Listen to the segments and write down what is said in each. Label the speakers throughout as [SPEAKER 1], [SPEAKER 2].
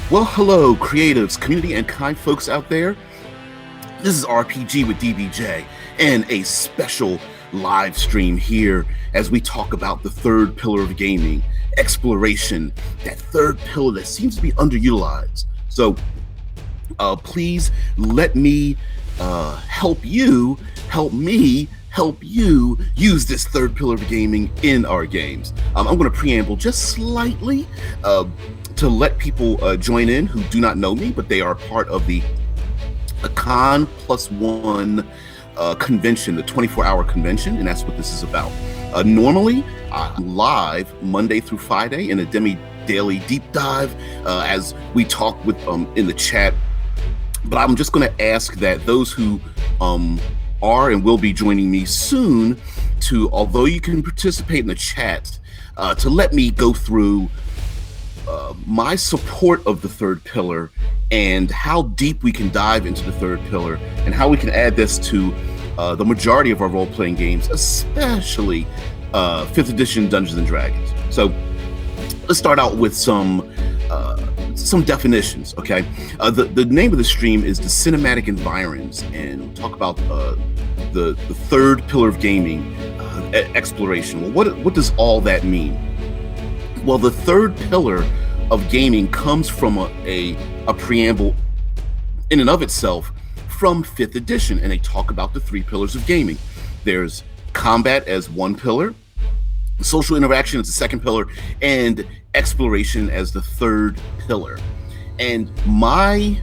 [SPEAKER 1] Well, hello, creatives, community, and kind folks out there. This is RPG with DBJ and a special live stream here as we talk about the third pillar of gaming, exploration, that third pillar that seems to be underutilized. So please let me help you use this third pillar of gaming in our games. I'm going to preamble just slightly to let people join in who do not know me, but they are part of the Con Plus One convention, the 24-hour convention, and that's what this is about. Normally, I'm live Monday through Friday in a daily deep dive as we talk with in the chat. But I'm just going to ask that those who are and will be joining me soon to, although you can participate in the chat, to let me go through my support of the third pillar and how deep we can dive into the third pillar and how we can add this to the majority of our role-playing games, especially 5th edition Dungeons and Dragons. So let's start out with some definitions, okay? The name of the stream is the Cinematic Environs, and we'll talk about the third pillar of gaming, exploration. Well, what does all that mean? Well, the third pillar of gaming comes from a preamble in and of itself from 5th edition, and they talk about the three pillars of gaming. There's combat as one pillar, social interaction as the second pillar, and exploration as the third pillar. And my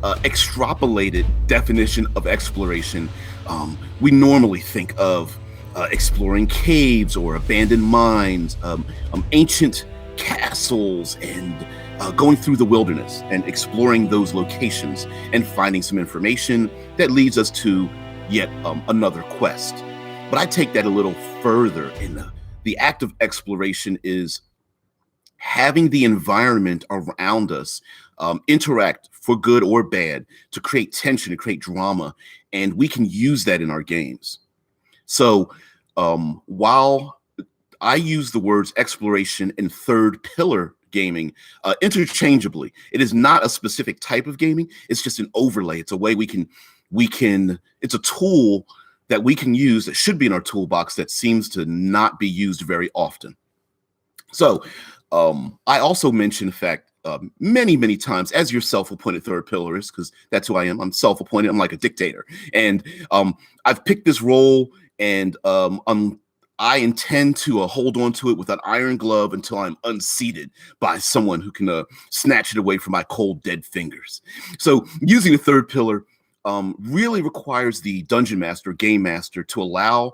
[SPEAKER 1] extrapolated definition of exploration, we normally think of exploring caves or abandoned mines, ancient castles, and going through the wilderness and exploring those locations and finding some information that leads us to yet another quest. But I take that a little further, and the act of exploration is having the environment around us interact for good or bad to create tension and create drama, and we can use that in our games. So while I use the words exploration and third pillar gaming interchangeably, it is not a specific type of gaming. It's just an overlay. It's a way we can, it's a tool that we can use that should be in our toolbox that seems to not be used very often. So I also mentioned the fact many times, as your self-appointed third pillar is, because that's who I am. I'm self-appointed. I'm like a dictator. And I've picked this role, and I intend to hold on to it with an iron glove until I'm unseated by someone who can snatch it away from my cold, dead fingers. So using the third pillar really requires the dungeon master, game master, to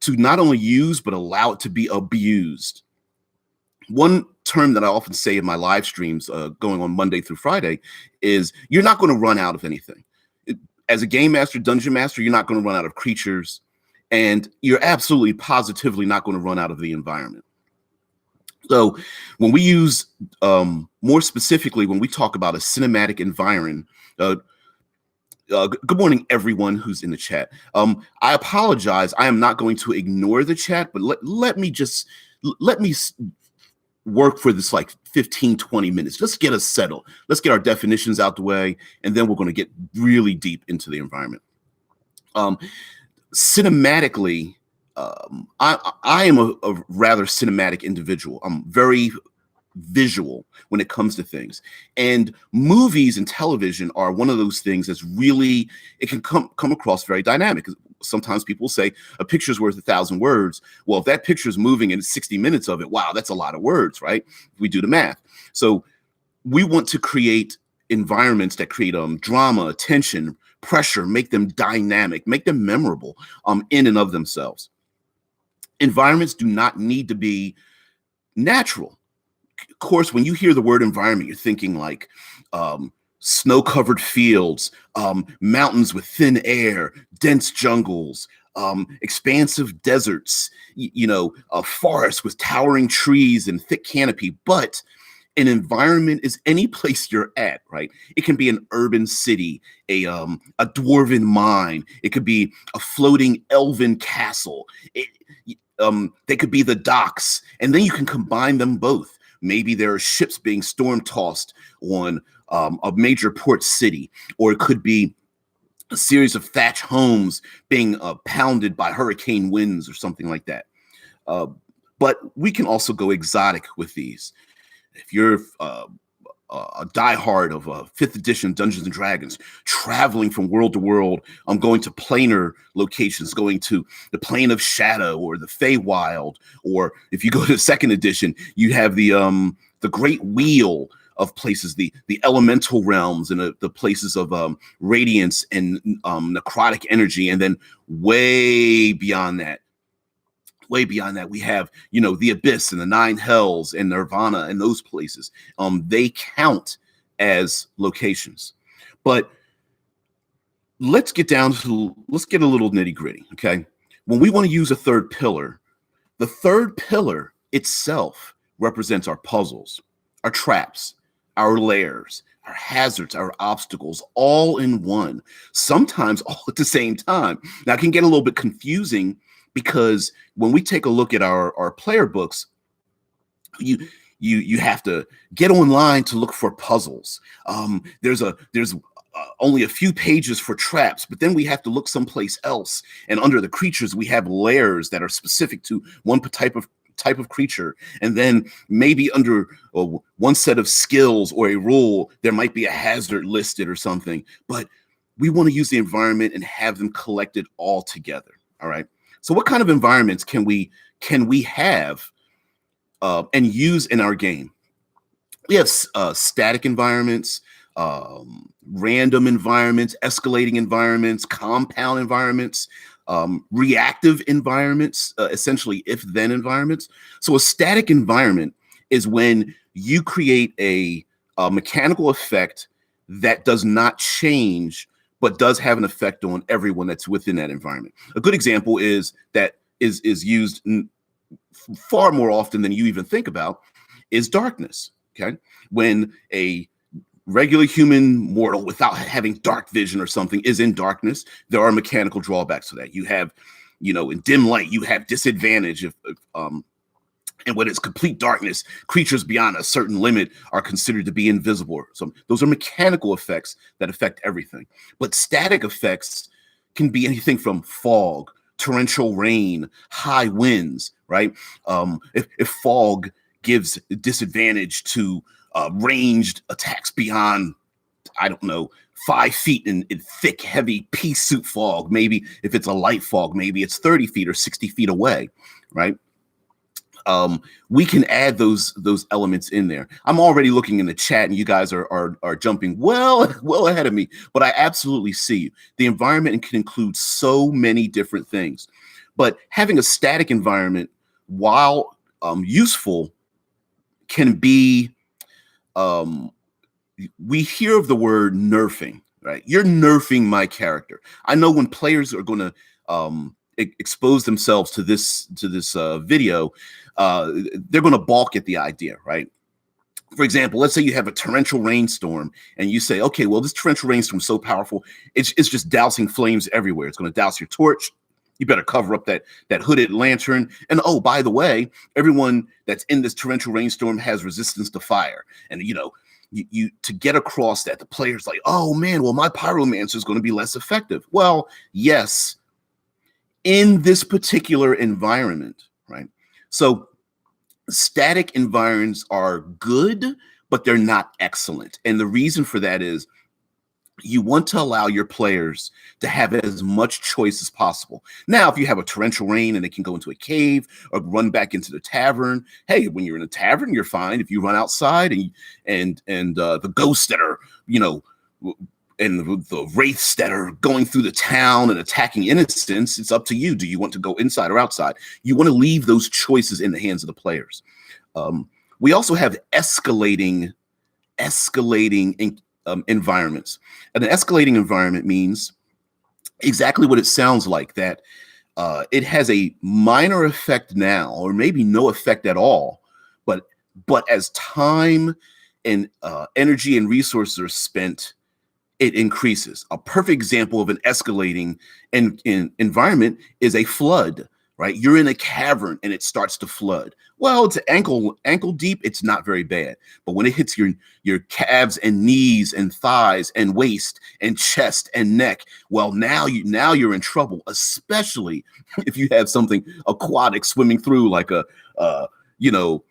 [SPEAKER 1] not only use, but allow it to be abused. One term that I often say in my live streams going on Monday through Friday is you're not going to run out of anything. As a game master, dungeon master, you're not going to run out of creatures, and you're absolutely positively not going to run out of the environment. So when we use, more specifically, when we talk about a cinematic environment, good morning, everyone who's in the chat. I apologize. I am not going to ignore the chat, but let me work for this like 15-20 minutes. Let's get us settled. Let's get our definitions out the way, and then we're going to get really deep into the environment. Cinematically, I am a rather cinematic individual. I'm very visual when it comes to things, and movies and television are one of those things that's really, it can come across very dynamic. Sometimes people say a picture's worth 1,000 words. Well, if that picture is moving in 60 minutes of it, wow, that's a lot of words, right? We do the math. So we want to create environments that create drama, tension, pressure, make them dynamic, make them memorable in and of themselves. Environments do not need to be natural. Of course, when you hear the word environment, you're thinking like snow-covered fields, mountains with thin air, dense jungles, expansive deserts, a forest with towering trees and thick canopy. But an environment is any place you're at, right? It can be an urban city, a dwarven mine. It could be a floating elven castle. They could be the docks, and then you can combine them both Maybe there are ships being storm tossed on a major port city, or it could be a series of thatch homes being pounded by hurricane winds or something like that. But we can also go exotic with these. If you're a diehard of 5th edition Dungeons and Dragons, traveling from world to world, going to planar locations, going to the Plane of Shadow or the Feywild, or if you go to 2nd edition, you have the Great Wheel of places, the elemental realms and the places of radiance and necrotic energy, and then way beyond that, we have, the Abyss and the 9 Hells and Nirvana and those places. They count as locations. But let's get a little nitty gritty, okay? When we want to use a third pillar, the third pillar itself represents our puzzles, our traps, our lairs, our hazards, our obstacles, all in one, sometimes all at the same time. Now, it can get a little bit confusing, because when we take a look at our player books, you have to get online to look for puzzles. There's only a few pages for traps, but then we have to look someplace else. And under the creatures, we have lairs that are specific to one type of creature. And then maybe under one set of skills or a rule, there might be a hazard listed or something. But we want to use the environment and have them collected all together. All right. So what kind of environments can we have and use in our game? We have static environments, random environments, escalating environments, compound environments, reactive environments, essentially if-then environments. So a static environment is when you create a mechanical effect that does not change, but does have an effect on everyone that's within that environment. A good example is used far more often than you even think about is darkness. Okay, when a regular human mortal without having dark vision or something is in darkness, there are mechanical drawbacks to that. You have, in dim light, you have disadvantage and when it's complete darkness, creatures beyond a certain limit are considered to be invisible. So those are mechanical effects that affect everything. But static effects can be anything from fog, torrential rain, high winds, right? If fog gives disadvantage to ranged attacks beyond, 5 feet in thick, heavy pea soup fog, maybe if it's a light fog, maybe it's 30 feet or 60 feet away, right? We can add those elements in there. I'm already looking in the chat, and you guys are jumping well ahead of me. But I absolutely see you. The environment can include so many different things. But having a static environment, while useful, can be. We hear of the word nerfing, right? You're nerfing my character. I know when players are going to expose themselves to this video, they're going to balk at the idea, right? For example, let's say you have a torrential rainstorm and you say, okay, well, this torrential rainstorm is so powerful, it's just dousing flames everywhere. It's going to douse your torch. You better cover up that hooded lantern. And oh, by the way, everyone that's in this torrential rainstorm has resistance to fire. And you to get across that, the player's like, oh man, well, my pyromancer is going to be less effective. Well, yes, in this particular environment, right? So static environments are good, but they're not excellent. And the reason for that is you want to allow your players to have as much choice as possible. Now, if you have a torrential rain and they can go into a cave or run back into the tavern, hey, when you're in a tavern, you're fine. If you run outside and the ghosts that are, and the wraiths that are going through the town and attacking innocents, it's up to you. Do you want to go inside or outside? You want to leave those choices in the hands of the players. We also have escalating environments. And an escalating environment means exactly what it sounds like, that it has a minor effect now, or maybe no effect at all, but as time and energy and resources are spent, it increases. A perfect example of an escalating environment is a flood, right? You're in a cavern and it starts to flood. Well, it's ankle deep. It's not very bad, but when it hits your calves and knees and thighs and waist and chest and neck, well, now you're in trouble, especially if you have something aquatic swimming through, like a you know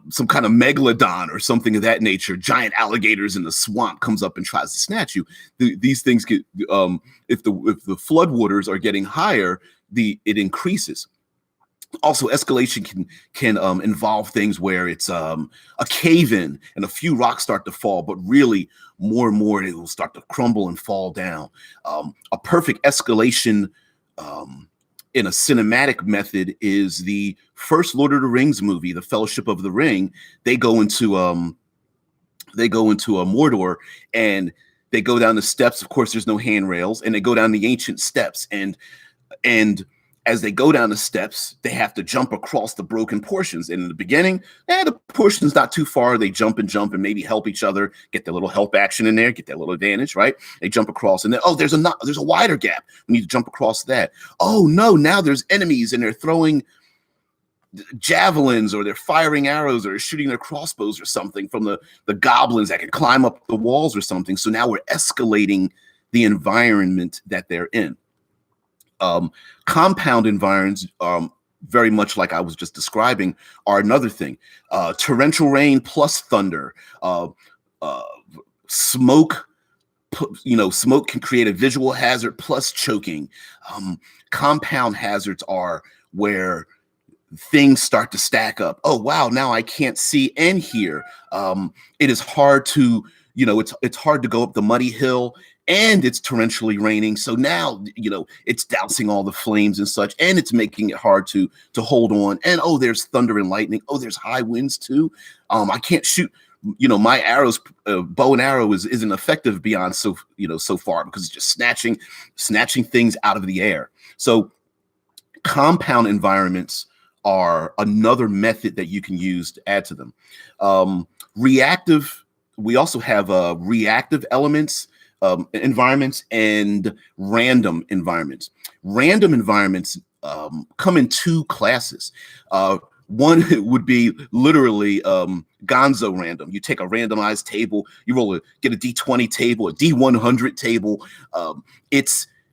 [SPEAKER 1] some kind of megalodon or something of that nature. Giant alligators in the swamp comes up and tries to snatch you. These things get if the floodwaters are getting higher, it increases. Also, escalation can involve things where it's a cave-in and a few rocks start to fall, but really more and more it will start to crumble and fall down. A perfect escalation in a cinematic method is the first Lord of the Rings movie, The Fellowship of the Ring. They go into a Mordor, and they go down the steps. Of course, there's no handrails, and they go down the ancient steps, and as they go down the steps, they have to jump across the broken portions. And in the beginning, the portion's not too far. They jump and maybe help each other, get their little help action in there, get that little advantage, right? They jump across, and then, there's a wider gap. We need to jump across that. Oh, no, now there's enemies, and they're throwing javelins, or they're firing arrows, or they're shooting their crossbows or something from the goblins that can climb up the walls or something. So now we're escalating the environment that they're in. Compound environs, very much like I was just describing, are another thing. Torrential rain plus thunder, smoke. Smoke can create a visual hazard plus choking. Compound hazards are where things start to stack up. Oh, wow, now I can't see and hear. It is hard to, it's hard to go up the muddy hill, and it's torrentially raining. So now, it's dousing all the flames and such, and it's making it hard to hold on. And there's thunder and lightning. There's high winds too. I can't shoot. My arrows, bow and arrow isn't effective beyond so far, because it's just snatching things out of the air. So compound environments are another method that you can use to add to them. We also have reactive elements, environments, and random environments. Random environments come in two classes. One would be literally gonzo random. You take a randomized table, you get a D20 table, a D100 table.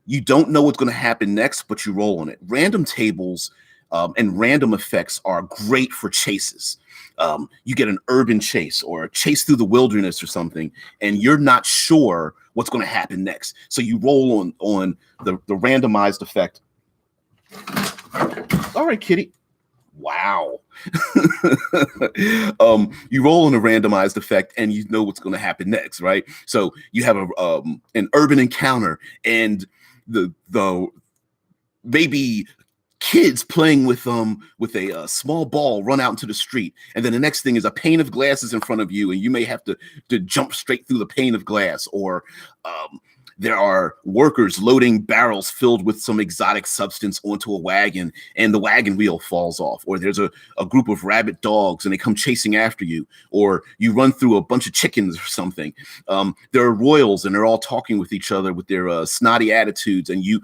[SPEAKER 1] You don't know what's going to happen next, but you roll on it. Random tables and random effects are great for chases. You get an urban chase or a chase through the wilderness or something, and you're not sure what's going to happen next. So you roll on the randomized effect. All right, kitty. Wow. You roll on a randomized effect, and you know what's going to happen next, right? So you have an urban encounter, and the maybe kids playing with a small ball run out into the street, and then the next thing is a pane of glass is in front of you, and you may have to jump straight through the pane of glass, or there are workers loading barrels filled with some exotic substance onto a wagon, and the wagon wheel falls off, or there's a group of rabid dogs and they come chasing after you, or you run through a bunch of chickens or something. There are royals, and they're all talking with each other with their snotty attitudes, and you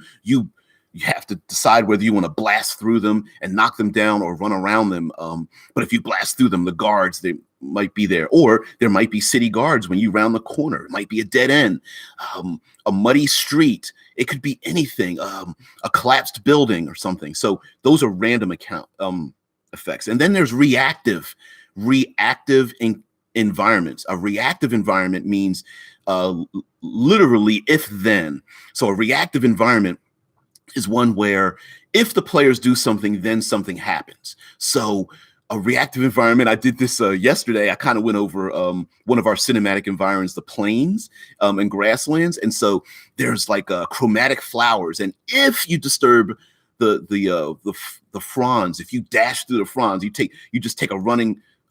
[SPEAKER 1] have to decide whether you want to blast through them and knock them down or run around them. But if you blast through them, the guards, they might be there, or there might be city guards when you round the corner. It might be a dead end, a muddy street. It could be anything, a collapsed building or something. So those are random effects. And then there's reactive environments. A reactive environment means literally if then. So a reactive environment is one where if the players do something, then something happens. So a reactive environment, I did this yesterday. I kind of went over one of our cinematic environs, the plains and grasslands. And so there's like chromatic flowers. And if you disturb the fronds, if you dash through the fronds, you just take a run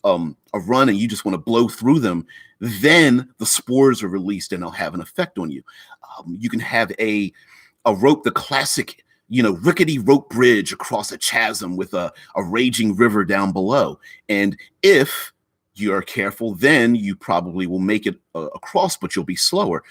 [SPEAKER 1] and you just want to blow through them, then the spores are released and they'll have an effect on you. You can have a rope, the classic, rickety rope bridge across a chasm with a raging river down below. And if you are careful, then you probably will make it across, but you'll be slower,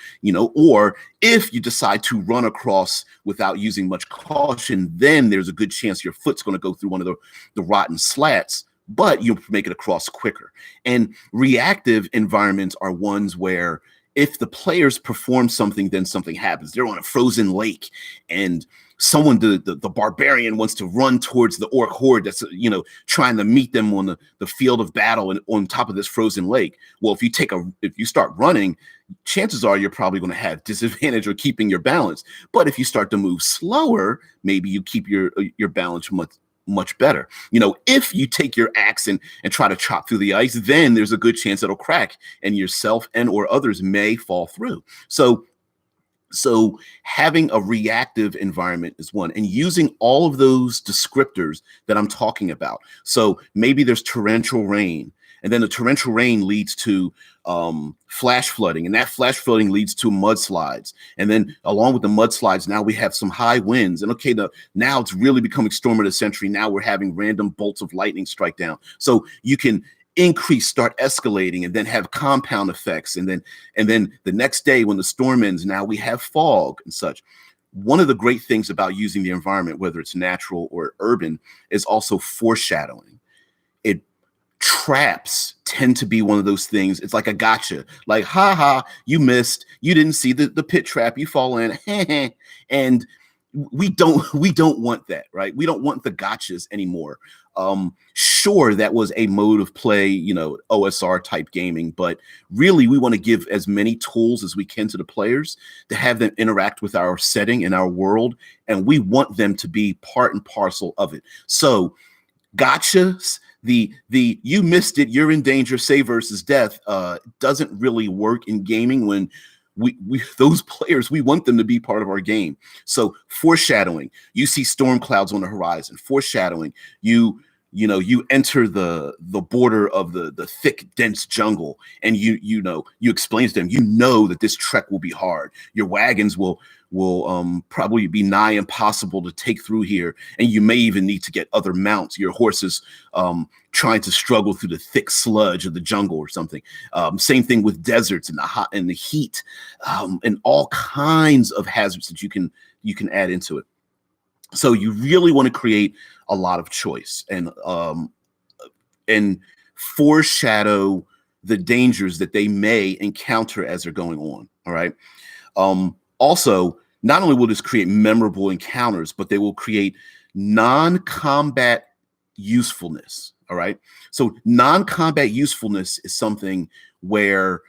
[SPEAKER 1] or if you decide to run across without using much caution, then there's a good chance your foot's going to go through one of the rotten slats, but you'll make it across quicker. And reactive environments are ones where if the players perform something, then something happens. They're on a frozen lake and someone, the barbarian, wants to run towards the orc horde that's trying to meet them on the field of battle and on top of this frozen lake. Well, if you start running, chances are you're probably going to have disadvantage or keeping your balance. But if you start to move slower, maybe you keep your balance much better. If you take your axe and try to chop through the ice, then there's a good chance it'll crack and yourself and or others may fall through. So having a reactive environment is one, and using all of those descriptors that I'm talking about. So maybe there's torrential rain, and then the torrential rain leads to flash flooding, and that flash flooding leads to mudslides. And then along with the mudslides, now we have some high winds. And okay, now it's really becoming storm of the century. Now we're having random bolts of lightning strike down. So you can start escalating, and then have compound effects. And then the next day when the storm ends, now we have fog and such. One of the great things about using the environment, whether it's natural or urban, is also foreshadowing. Traps tend to be one of those things. It's like a gotcha, like, you missed, you didn't see the pit trap, you fall in. And we don't want that, right? We don't want the gotchas anymore. Sure, that was a mode of play, OSR type gaming, but really we want to give as many tools as we can to the players to have them interact with our setting and our world, and we want them to be part and parcel of it. So gotchas, the you missed it, you're in danger, save versus death, doesn't really work in gaming. When we those players, we want them to be part of our game. So foreshadowing, you see storm clouds on the horizon. Foreshadowing, you enter the border of the thick, dense jungle, and you explain to them, that this trek will be hard. Your wagons will probably be nigh impossible to take through here, and you may even need to get other mounts. Your horses trying to struggle through the thick sludge of the jungle or something. Same thing with deserts and the heat, and all kinds of hazards that you can add into it. So you really want to create a lot of choice and foreshadow the dangers that they may encounter as they're going on. All right. Also, not only will this create memorable encounters, but they will create non-combat usefulness. All right. So non-combat usefulness is something where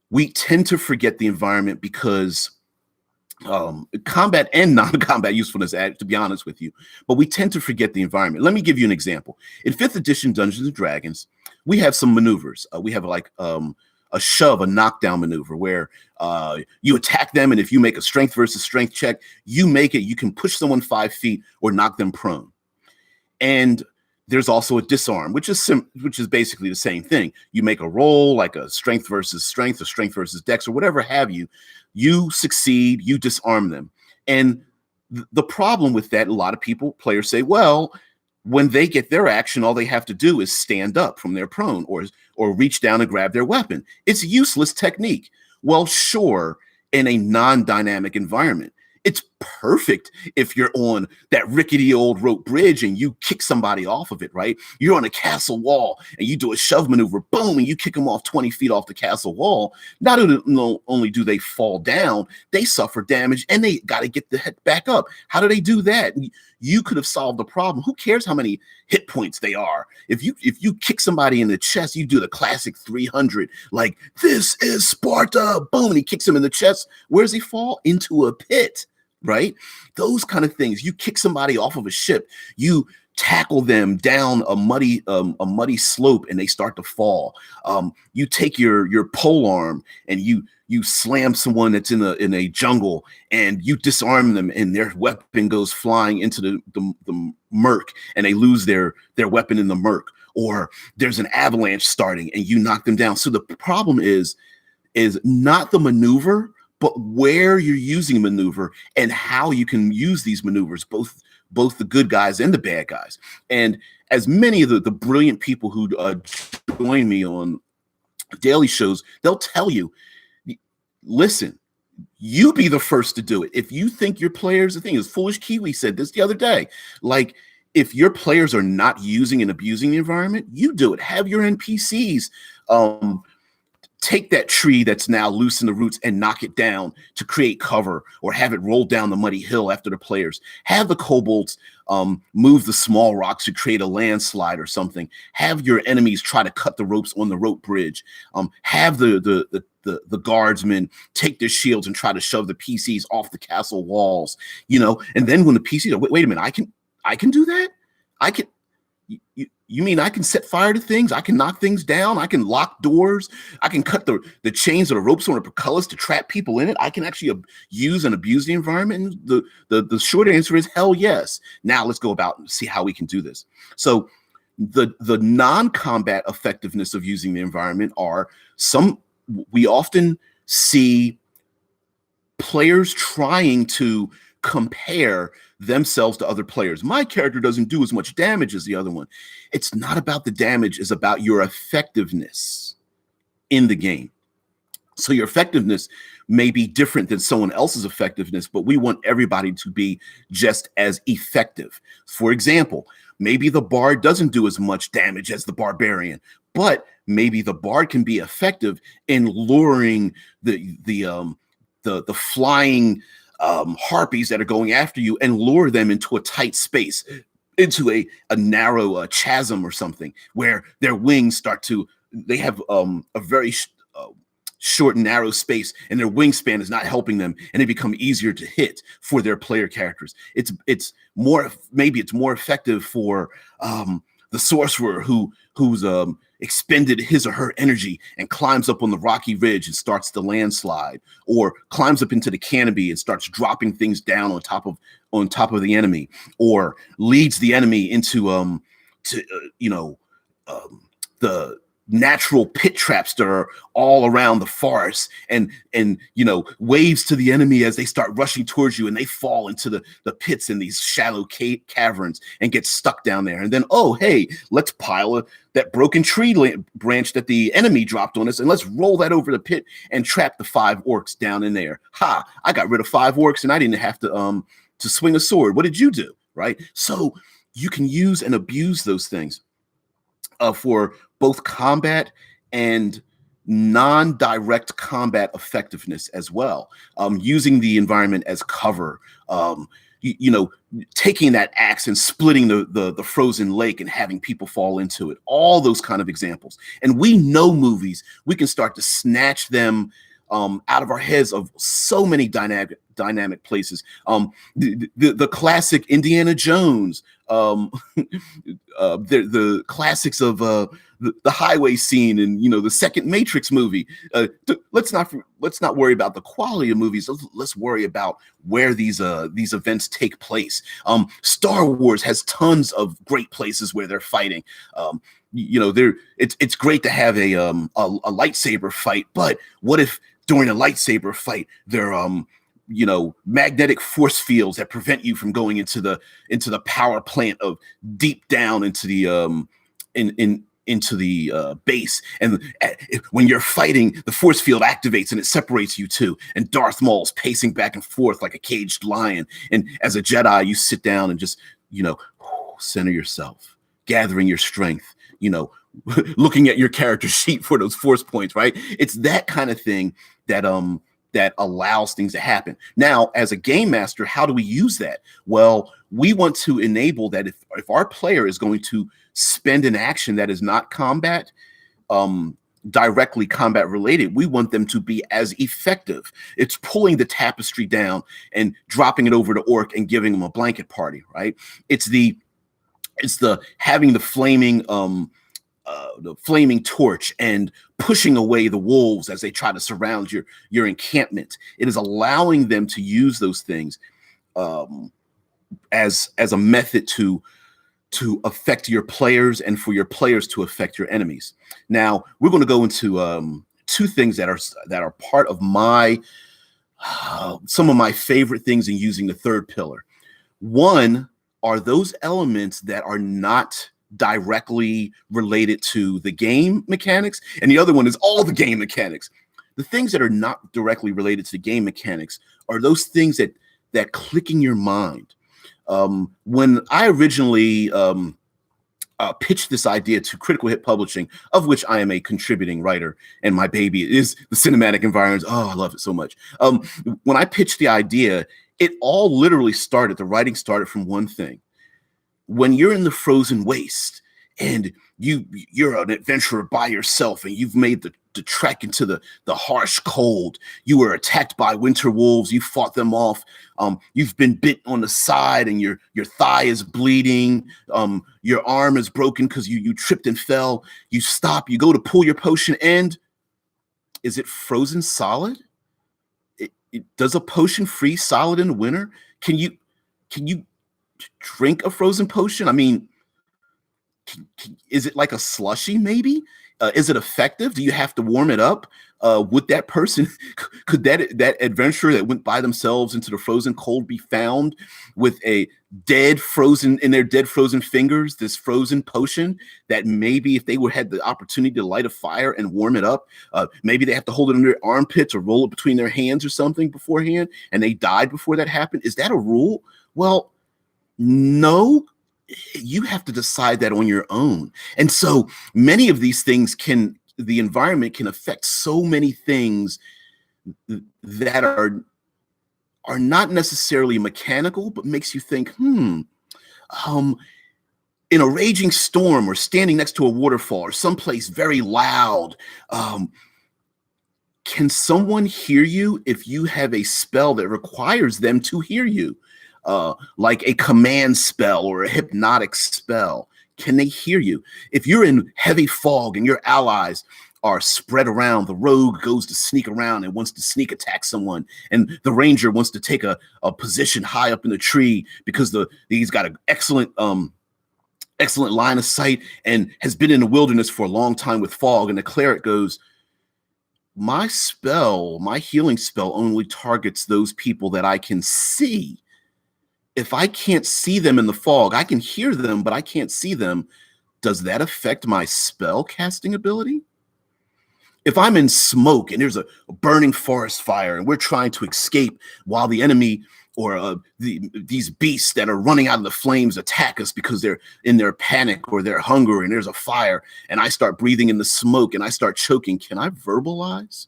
[SPEAKER 1] we tend to forget the environment because combat and non-combat usefulness, to be honest with you, but we tend to forget the environment. Let me give you an example. In 5th edition Dungeons and Dragons, we have some maneuvers. We have like a shove, a knockdown maneuver where you attack them, and if you make a strength versus strength check, you can push someone 5 feet or knock them prone. And there's also a disarm, which is basically the same thing. You make a roll, like a strength versus strength or strength versus dex or whatever have you. You succeed, you disarm them. And the problem with that, a lot of players say, well, when they get their action, all they have to do is stand up from their prone or reach down and grab their weapon. It's a useless technique. Well, sure, in a non-dynamic environment. It's perfect if you're on that rickety old rope bridge and you kick somebody off of it, right? You're on a castle wall and you do a shove maneuver, boom, and you kick them off 20 feet off the castle wall. Not only do they fall down, they suffer damage and they got to get the heck back up. How do they do that? You could have solved the problem. Who cares how many hit points they are? If you kick somebody in the chest, you do the classic 300, like, this is Sparta, boom, and he kicks him in the chest. Where does he fall? Into a pit. Right? Those kind of things. You kick somebody off of a ship, you tackle them down a muddy slope and they start to fall. You take your pole arm and you slam someone that's in a jungle and you disarm them and their weapon goes flying into the murk and they lose their weapon in the murk. Or there's an avalanche starting and you knock them down. So the problem is not the maneuver, but where you're using maneuver and how you can use these maneuvers, both the good guys and the bad guys. And as many of the brilliant people who join me on daily shows, they'll tell you, listen, you be the first to do it. If you think your players, the thing is, Foolish Kiwi said this the other day, like, if your players are not using and abusing the environment, you do it. Have your NPCs take that tree that's now loose in the roots and knock it down to create cover, or have it roll down the muddy hill after the players. Have the kobolds move the small rocks to create a landslide or something. Have your enemies try to cut the ropes on the rope bridge. Have the guardsmen take their shields and try to shove the PCs off the castle walls, and then when the PCs are, wait a minute, I can do that? I can. You mean I can set fire to things? I can knock things down. I can lock doors. I can cut the chains or the ropes on the portcullis to trap people in it. I can actually use and abuse the environment. And the short answer is hell yes. Now let's go about and see how we can do this. So the non-combat effectiveness of using the environment we often see players trying to compare themselves to other players. My character doesn't do as much damage as the other one. It's not about the damage, it's about your effectiveness in the game. So your effectiveness may be different than someone else's effectiveness, but we want everybody to be just as effective. For example, maybe the bard doesn't do as much damage as the barbarian, but maybe the bard can be effective in luring the flying harpies that are going after you and lure them into a tight space, into a narrow chasm or something, where their wings they have a very short and narrow space, and their wingspan is not helping them, and they become easier to hit for their player characters. Maybe it's more effective for the sorcerer who's expended his or her energy and climbs up on the rocky ridge and starts the landslide, or climbs up into the canopy and starts dropping things down on top of the enemy, or leads the enemy into the natural pit traps that are all around the forest, and waves to the enemy as they start rushing towards you, and they fall into the pits in these shallow caverns and get stuck down there. And then, oh, hey, let's pile that broken tree branch that the enemy dropped on us, and let's roll that over the pit and trap the 5 orcs down in there. Ha, I got rid of 5 orcs and I didn't have to swing a sword. What did you do? Right? So you can use and abuse those things for both combat and non-direct combat effectiveness as well. Using the environment as cover, taking that axe and splitting the frozen lake and having people fall into it. All those kind of examples. And we know movies, we can start to snatch them out of our heads of so many dynamic places. The classic Indiana Jones, the classics of the highway scene, and the second Matrix movie. Let's not worry about the quality of movies. Let's worry about where these events take place. Star Wars has tons of great places where they're fighting. It's great to have a lightsaber fight, but what if during a lightsaber fight there magnetic force fields that prevent you from going into the power plant of deep down into the into the base, and when you're fighting, the force field activates and it separates you two, and Darth Maul's pacing back and forth like a caged lion, and as a Jedi you sit down and just center yourself, gathering your strength, looking at your character sheet for those force points, right? It's that kind of thing that allows things to happen. Now, as a game master, how do we use that? Well, we want to enable that if our player is going to spend an action that is not combat, directly combat related, we want them to be as effective. It's pulling the tapestry down and dropping it over to orc and giving them a blanket party, right? It's the having the flaming torch and pushing away the wolves as they try to surround your encampment. It is allowing them to use those things as a method to affect your players and for your players to affect your enemies. Now we're going to go into two things that are part of my some of my favorite things in using the third pillar. One are those elements that are not directly related to the game mechanics, and the other one is all the game mechanics. The things that are not directly related to the game mechanics are those things that click in your mind. When I originally pitched this idea to Critical Hit Publishing, of which I am a contributing writer, and my baby is the cinematic environs. Oh, I love it so much. When I pitched the idea, it all literally started, the writing started from one thing. When you're in the frozen waste and you're an adventurer by yourself and you've made the trek into the harsh cold, you were attacked by winter wolves, you fought them off, you've been bit on the side and your thigh is bleeding, your arm is broken because you tripped and fell, you stop, you go to pull your potion, and is it frozen solid? Does a potion freeze solid in the winter? Can you drink a frozen potion? I mean, is it like a slushy maybe? Is it effective? Do you have to warm it up? Would that person, could that adventurer that went by themselves into the frozen cold be found with a dead frozen fingers, this frozen potion that maybe if they had the opportunity to light a fire and warm it up, maybe they have to hold it in their armpits or roll it between their hands or something beforehand, and they died before that happened? Is that a rule? Well, no. You have to decide that on your own. And so many of these things the environment can affect so many things that are not necessarily mechanical, but makes you think, in a raging storm or standing next to a waterfall or someplace very loud, can someone hear you if you have a spell that requires them to hear you? Like a command spell or a hypnotic spell. Can they hear you? If you're in heavy fog and your allies are spread around, the rogue goes to sneak around and wants to sneak attack someone, and the ranger wants to take a position high up in the tree because he's got an excellent line of sight and has been in the wilderness for a long time with fog, and the cleric goes, my healing spell only targets those people that I can see. If I can't see them in the fog, I can hear them, but I can't see them. Does that affect my spell casting ability? If I'm in smoke and there's a burning forest fire and we're trying to escape while the enemy or these beasts that are running out of the flames attack us because they're in their panic or their hunger and there's a fire, and I start breathing in the smoke and I start choking, can I verbalize?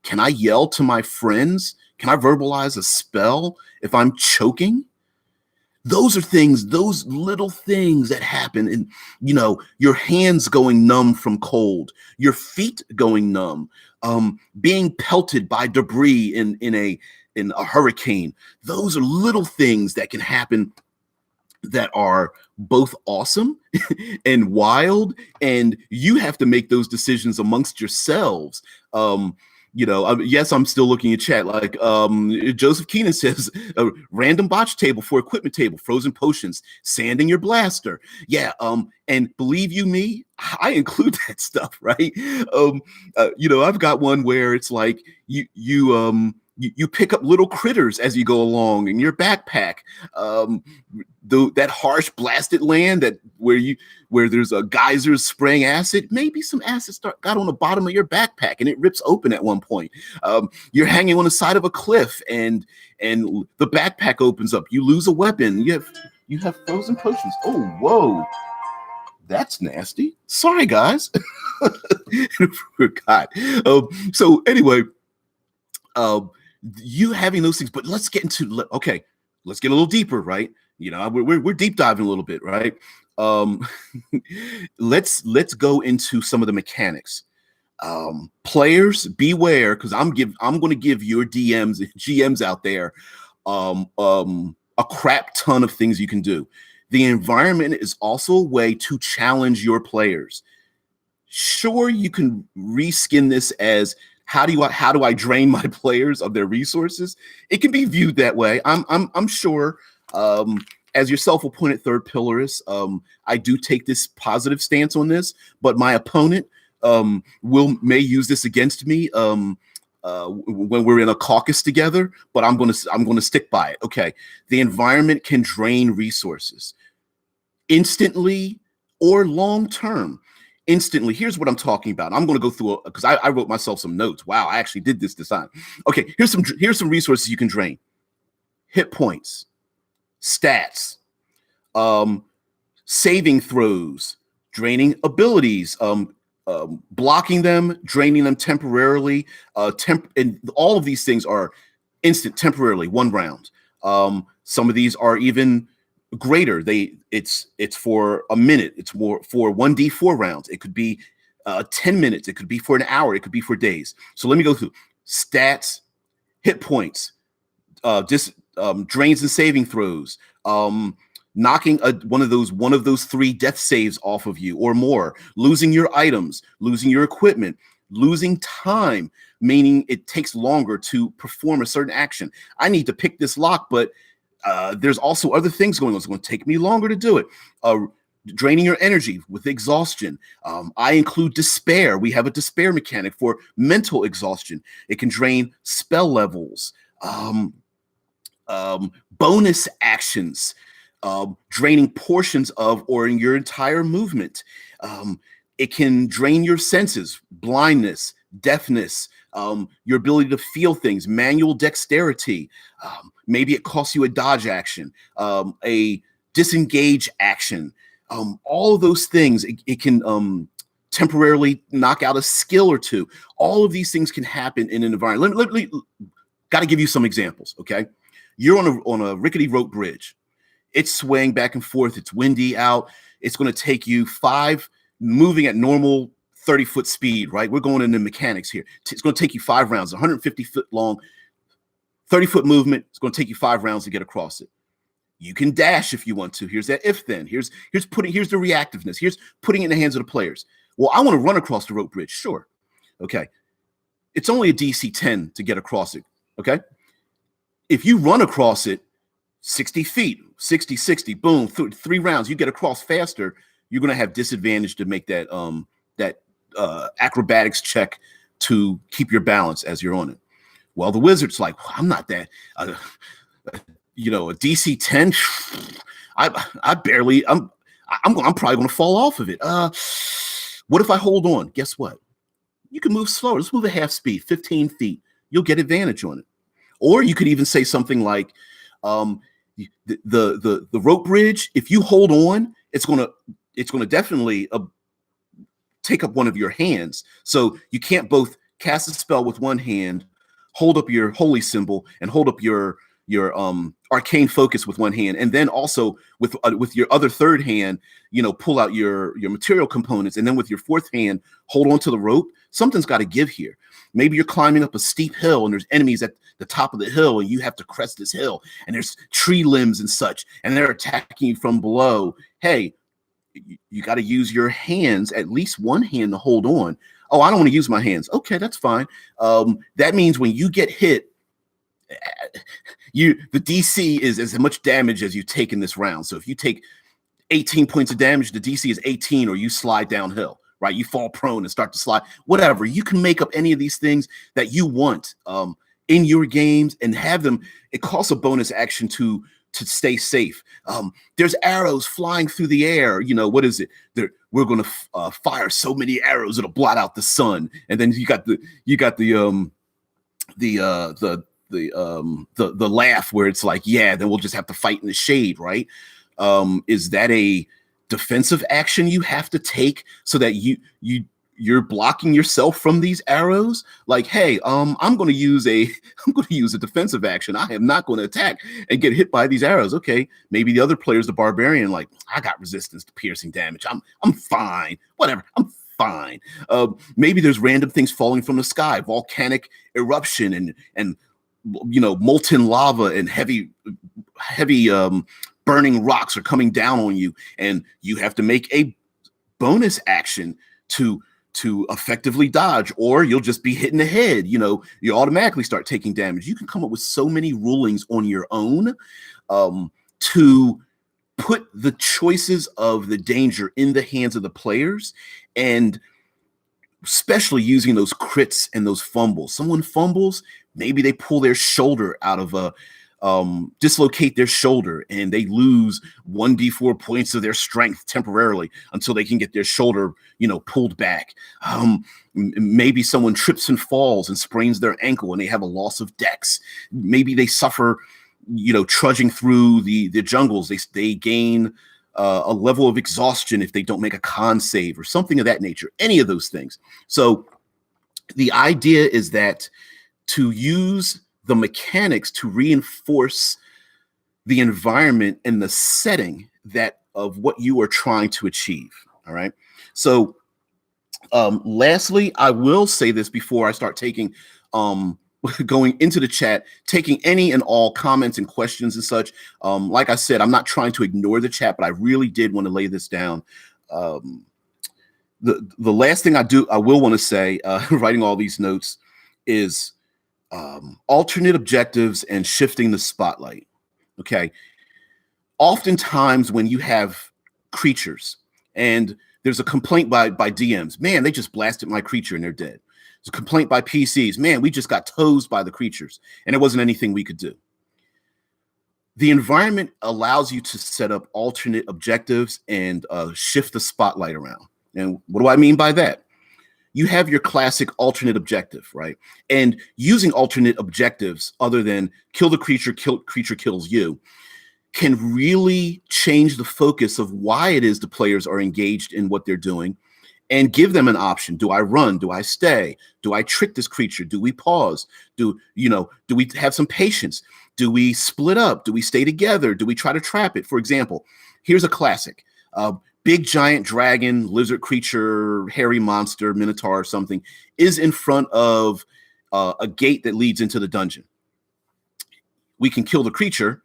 [SPEAKER 1] Can I yell to my friends? Can I verbalize a spell if I'm choking? Those are things, those little things that happen, and your hands going numb from cold, your feet going numb, being pelted by debris in a hurricane. Those are little things that can happen that are both awesome and wild, and you have to make those decisions amongst yourselves. Yes, I'm still looking at chat. Like Joseph Keenan says, a random botch table for equipment table, frozen potions, sanding your blaster. Yeah, and believe you me, I include that stuff, right? I've got one where it's like you pick up little critters as you go along in your backpack. That harsh blasted land where there's a geysers spraying acid, maybe some acid got on the bottom of your backpack and it rips open at one point. You're hanging on the side of a cliff and the backpack opens up. You lose a weapon. You have frozen potions. Oh, whoa. That's nasty. Sorry, guys. Forgot. So anyway, you having those things, but let's get a little deeper, right? We're deep diving a little bit, right? Let's go into some of the mechanics. Players, beware, because I'm going to give your DMs, GMs out there, a crap ton of things you can do. The environment is also a way to challenge your players. Sure, you can reskin this as how do I drain my players of their resources? It can be viewed that way. I'm sure. As your self-appointed third pillarist, I do take this positive stance on this, but my opponent may use this against me when we're in a caucus together. But I'm gonna stick by it. Okay, the environment can drain resources instantly or long term. Instantly, here's what I'm talking about. I'm going to go through because I wrote myself some notes. Wow, I actually did this time. Okay, here's some resources you can drain: hit points, stats, um, saving throws, draining abilities, blocking them, draining them temporarily. And all of these things are instant, temporarily, 1 round. Some of these are even greater. It's for a minute. It's more for 1d4 rounds. It could be 10 minutes. It could be for an hour. It could be for days. So let me go through stats, hit points, drains and saving throws, knocking one of those 3 death saves off of you or more, losing your items, losing your equipment, losing time, meaning it takes longer to perform a certain action. I need to pick this lock, but there's also other things going on. It's going to take me longer to do it. Draining your energy with exhaustion. I include despair. We have a despair mechanic for mental exhaustion. It can drain spell levels, bonus actions, draining portions of or in your entire movement. It can drain your senses, blindness, deafness, your ability to feel things, manual dexterity. Maybe it costs you a dodge action, a disengage action. All of those things, it can temporarily knock out a skill or two. All of these things can happen in an environment. Got to give you some examples, okay? You're on a rickety rope bridge. It's swaying back and forth. It's windy out. It's going to take you moving at normal 30-foot speed, right? We're going into mechanics here. It's going to take you 5 rounds, 150-foot long, 30-foot movement. It's going to take you 5 rounds to get across it. You can dash if you want to. Here's that if then. Here's the reactiveness. Here's putting it in the hands of the players. Well, I want to run across the rope bridge. Sure. Okay. It's only a DC 10 to get across it. Okay. If you run across it 60 feet, 60, boom, 3 rounds, you get across faster, you're going to have disadvantage to make that acrobatics check to keep your balance as you're on it. Well, the wizard's like, well, I'm not that, a DC 10. I'm probably going to fall off of it. What if I hold on? Guess what? You can move slower. Let's move at half speed, 15 feet. You'll get advantage on it. Or you could even say something like, the rope bridge, if you hold on, it's going to definitely take up one of your hands. So you can't both cast a spell with one hand, hold up your holy symbol, and hold up your arcane focus with one hand, and then also with your other third hand, pull out your material components, and then with your fourth hand, hold on to the rope. Something's got to give here. Maybe you're climbing up a steep hill and there's enemies at the top of the hill and you have to crest this hill and there's tree limbs and such and they're attacking you from below. Hey, you got to use your hands, at least one hand, to hold on. Oh, I don't want to use my hands. Okay, that's fine. That means when you get hit, the DC is as much damage as you take in this round. So if you take 18 points of damage, the DC is 18, or you slide downhill, right? You fall prone and start to slide, whatever. You can make up any of these things that you want in your games and have them. It costs a bonus action to stay safe. There's arrows flying through the air. What is it? We're going to fire so many arrows it'll blot out the sun. And then you got the laugh where it's like, yeah, then we'll just have to fight in the shade, right? Is that a defensive action you have to take so that you're blocking yourself from these arrows? Like, hey, I'm going to use a defensive action. I am not going to attack and get hit by these arrows. Okay, maybe the other player's the barbarian. Like, I got resistance to piercing damage. I'm fine. Whatever. I'm fine. Maybe there's random things falling from the sky, volcanic eruption and molten lava and heavy burning rocks are coming down on you, and you have to make a bonus action to effectively dodge, or you'll just be hit in the head. You automatically start taking damage. You can come up with so many rulings on your own to put the choices of the danger in the hands of the players, and especially using those crits and those fumbles. Someone fumbles, maybe they pull their shoulder out of dislocate their shoulder and they lose 1d4 points of their strength temporarily until they can get their shoulder, pulled back. Maybe someone trips and falls and sprains their ankle and they have a loss of dex. Maybe they suffer, trudging through the jungles. They gain a level of exhaustion if they don't make a con save or something of that nature, any of those things. So the idea is that to use the mechanics to reinforce the environment and the setting of what you are trying to achieve. All right. So lastly, I will say this before I start taking going into the chat, taking any and all comments and questions and such. Like I said, I'm not trying to ignore the chat, but I really did want to lay this down. The last thing I will want to say, writing all these notes, is alternate objectives and shifting the spotlight. Okay. Oftentimes when you have creatures and there's a complaint by DMs, man, they just blasted my creature and they're dead. There's a complaint by PCs, man, we just got tosed by the creatures and there wasn't anything we could do. The environment allows you to set up alternate objectives and shift the spotlight around. And what do I mean by that? You have your classic alternate objective, right? And using alternate objectives other than kill the creature, creature kills you, can really change the focus of why it is the players are engaged in what they're doing and give them an option. Do I run? Do I stay? Do I trick this creature? Do we pause? Do we have some patience? Do we split up? Do we stay together? Do we try to trap it? For example, here's a classic. Big giant dragon, lizard creature, hairy monster, minotaur or something is in front of a gate that leads into the dungeon. We can kill the creature,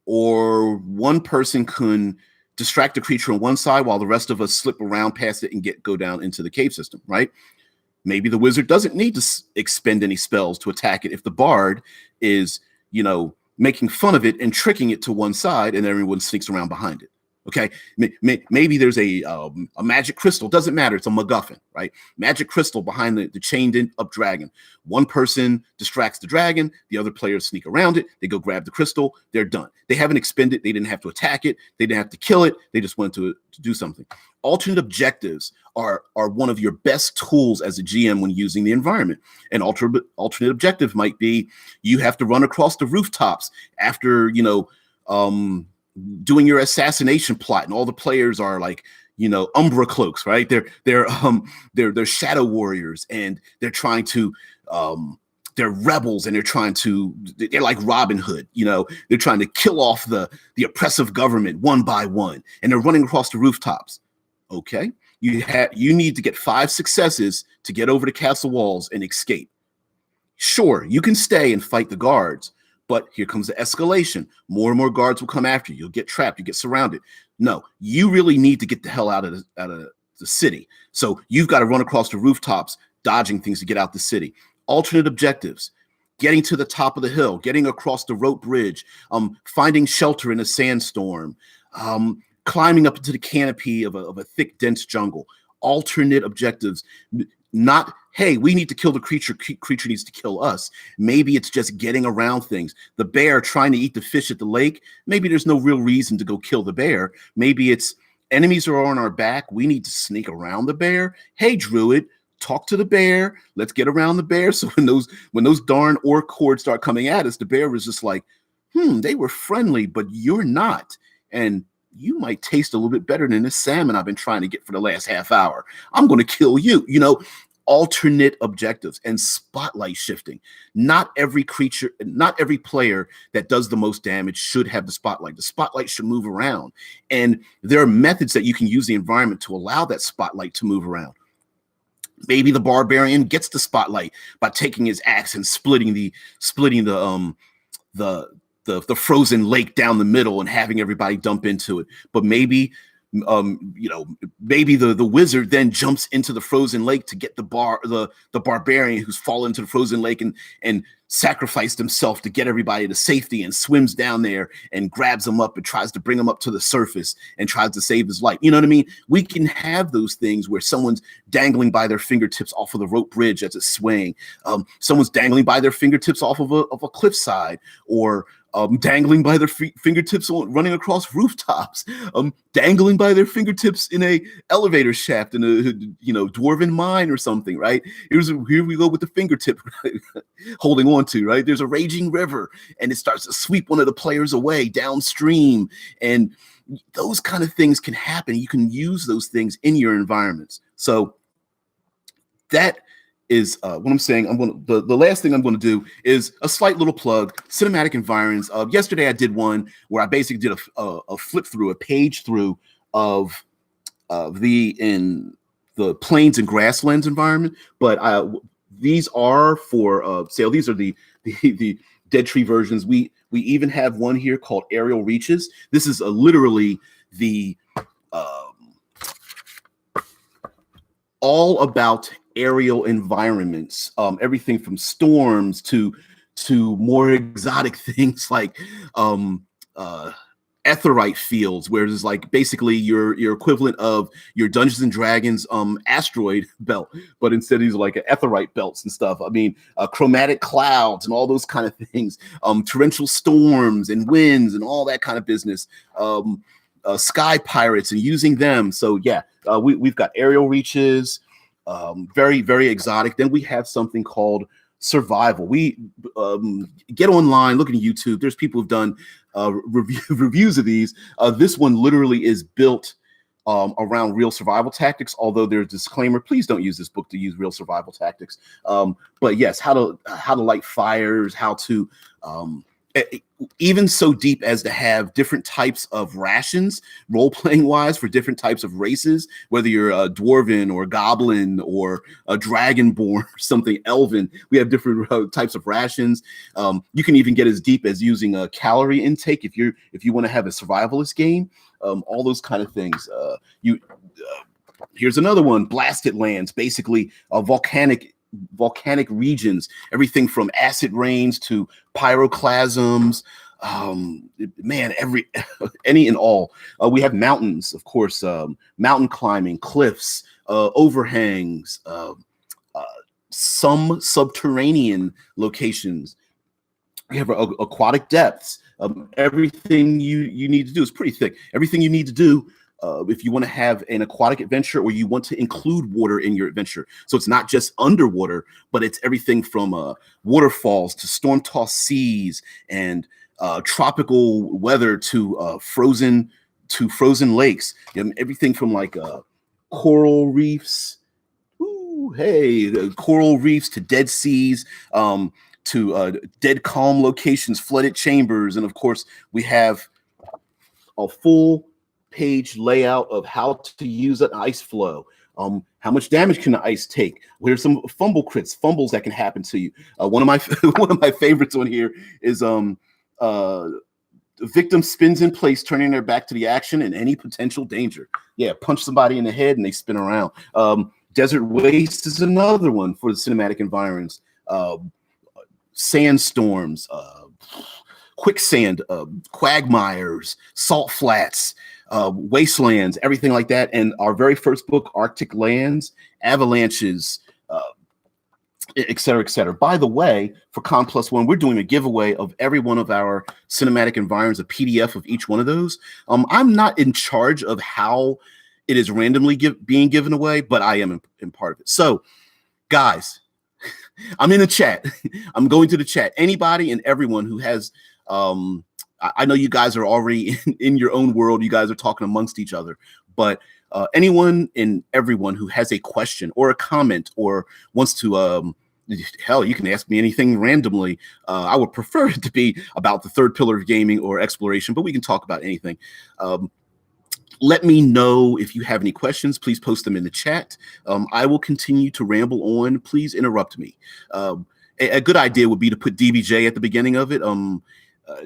[SPEAKER 1] or one person can distract the creature on one side while the rest of us slip around past it and go down into the cave system, right? Maybe the wizard doesn't need to expend any spells to attack it if the bard is, making fun of it and tricking it to one side and everyone sneaks around behind it. Okay, maybe there's a magic crystal. Doesn't matter. It's a MacGuffin, right? Magic crystal behind the chained up dragon. One person distracts the dragon. The other players sneak around it. They go grab the crystal. They're done. They haven't expended. They didn't have to attack it. They didn't have to kill it. They just wanted to do something. Alternate objectives are one of your best tools as a GM when using the environment. An alternate objective might be you have to run across the rooftops after doing your assassination plot, and all the players are like, Umbra cloaks, right? They're shadow warriors, and they're trying to, they're rebels, and they're like Robin Hood, they're trying to kill off the oppressive government one by one, and they're running across the rooftops. Okay, you need to get 5 successes to get over the castle walls and escape. Sure, you can stay and fight the guards, but here comes the escalation. More and more guards will come after you. You'll get trapped. You get surrounded. No, you really need to get the hell out of the city. So you've got to run across the rooftops, dodging things to get out the city. Alternate objectives: getting to the top of the hill, getting across the rope bridge, finding shelter in a sandstorm, climbing up into the canopy of a thick, dense jungle. Alternate objectives. Not, hey, we need to kill the creature. Creature needs to kill us. Maybe it's just getting around things. The bear trying to eat the fish at the lake. Maybe there's no real reason to go kill the bear. Maybe it's enemies are on our back. We need to sneak around the bear. Hey, druid, talk to the bear. Let's get around the bear. So when those darn orc hordes start coming at us, the bear was just like, they were friendly, but you're not. And you might taste a little bit better than this salmon I've been trying to get for the last half hour. I'm going to kill you. Alternate objectives and spotlight shifting. Not every player that does the most damage should have the spotlight. The spotlight should move around. And there are methods that you can use the environment to allow that spotlight to move around. Maybe the barbarian gets the spotlight by taking his axe and splitting the frozen lake down the middle and having everybody dump into it. But maybe maybe the wizard then jumps into the frozen lake to get the barbarian who's fallen into the frozen lake and sacrificed himself to get everybody to safety and swims down there and grabs them up and tries to bring them up to the surface and tries to save his life. You know what I mean? We can have those things where someone's dangling by their fingertips off of the rope bridge as it's swaying. Someone's dangling by their fingertips off of a cliffside, or dangling by their fingertips running across rooftops, dangling by their fingertips in a elevator shaft in a dwarven mine or something, right? Here we go with the fingertip holding on to, right? There's a raging river and it starts to sweep one of the players away downstream, and those kind of things can happen. You can use those things in your environments. So that is what I'm saying. The last thing I'm going to do is a slight little plug. Cinematic Environs. Yesterday I did one where I basically did a flip through, a page through of in the plains and grasslands environment. But these are for sale. These are the dead tree versions. We even have one here called Aerial Reaches. This is literally the all about aerial environments, everything from storms to more exotic things like etherite fields, where it's like basically your equivalent of your Dungeons and Dragons asteroid belt, but instead these are like etherite belts and stuff. I mean, chromatic clouds and all those kind of things, torrential storms and winds and all that kind of business. Sky pirates and using them. So yeah, we've got Aerial Reaches. Very, very exotic. Then we have something called survival. We get online, look at YouTube. There's people who've done reviews of these. This one literally is built around real survival tactics, although there's a disclaimer, please don't use this book to use real survival tactics. But yes, how to light fires, how to even so deep as to have different types of rations, role-playing wise, for different types of races, whether you're a dwarven or a goblin or a dragonborn or something elven. We have different types of rations. You can even get as deep as using a calorie intake if you want to have a survivalist game. All those kind of things. Here's another one: Blasted Lands, basically volcanic regions, everything from acid rains to pyroclasms, any and all. We have mountains, of course, mountain climbing, cliffs, overhangs, some subterranean locations. We have aquatic depths. Everything you need to do is pretty thick. Everything you need to do if you want to have an aquatic adventure, or you want to include water in your adventure. So it's not just underwater, but it's everything from waterfalls to storm-tossed seas and tropical weather to frozen lakes. Everything from like coral reefs, coral reefs to dead seas, to dead calm locations, flooded chambers, and of course we have a full page layout of how to use an ice flow. How much damage can the ice take? Where's some fumbles that can happen to you? One of my favorites on here is the victim spins in place, turning their back to the action and any potential danger. Yeah, punch somebody in the head and they spin around. Desert Waste is another one for the cinematic environs. Sandstorms, quicksand, quagmires, salt flats, wastelands, everything like that. And our very first book, Arctic Lands, avalanches, et cetera, et cetera. By the way, for Con+1, we're doing a giveaway of every one of our cinematic environs, a PDF of each one of those. I'm not in charge of how it is randomly being given away, but I am in part of it. So, guys, I'm in the chat. I'm going to the chat. Anybody and everyone who has, I know you guys are already in your own world. You guys are talking amongst each other, but anyone and everyone who has a question or a comment or wants to, hell, you can ask me anything randomly. I would prefer it to be about the third pillar of gaming or exploration, but we can talk about anything. Let me know if you have any questions. Please post them in the chat. I will continue to ramble on. Please interrupt me. A good idea would be to put DBJ at the beginning of it.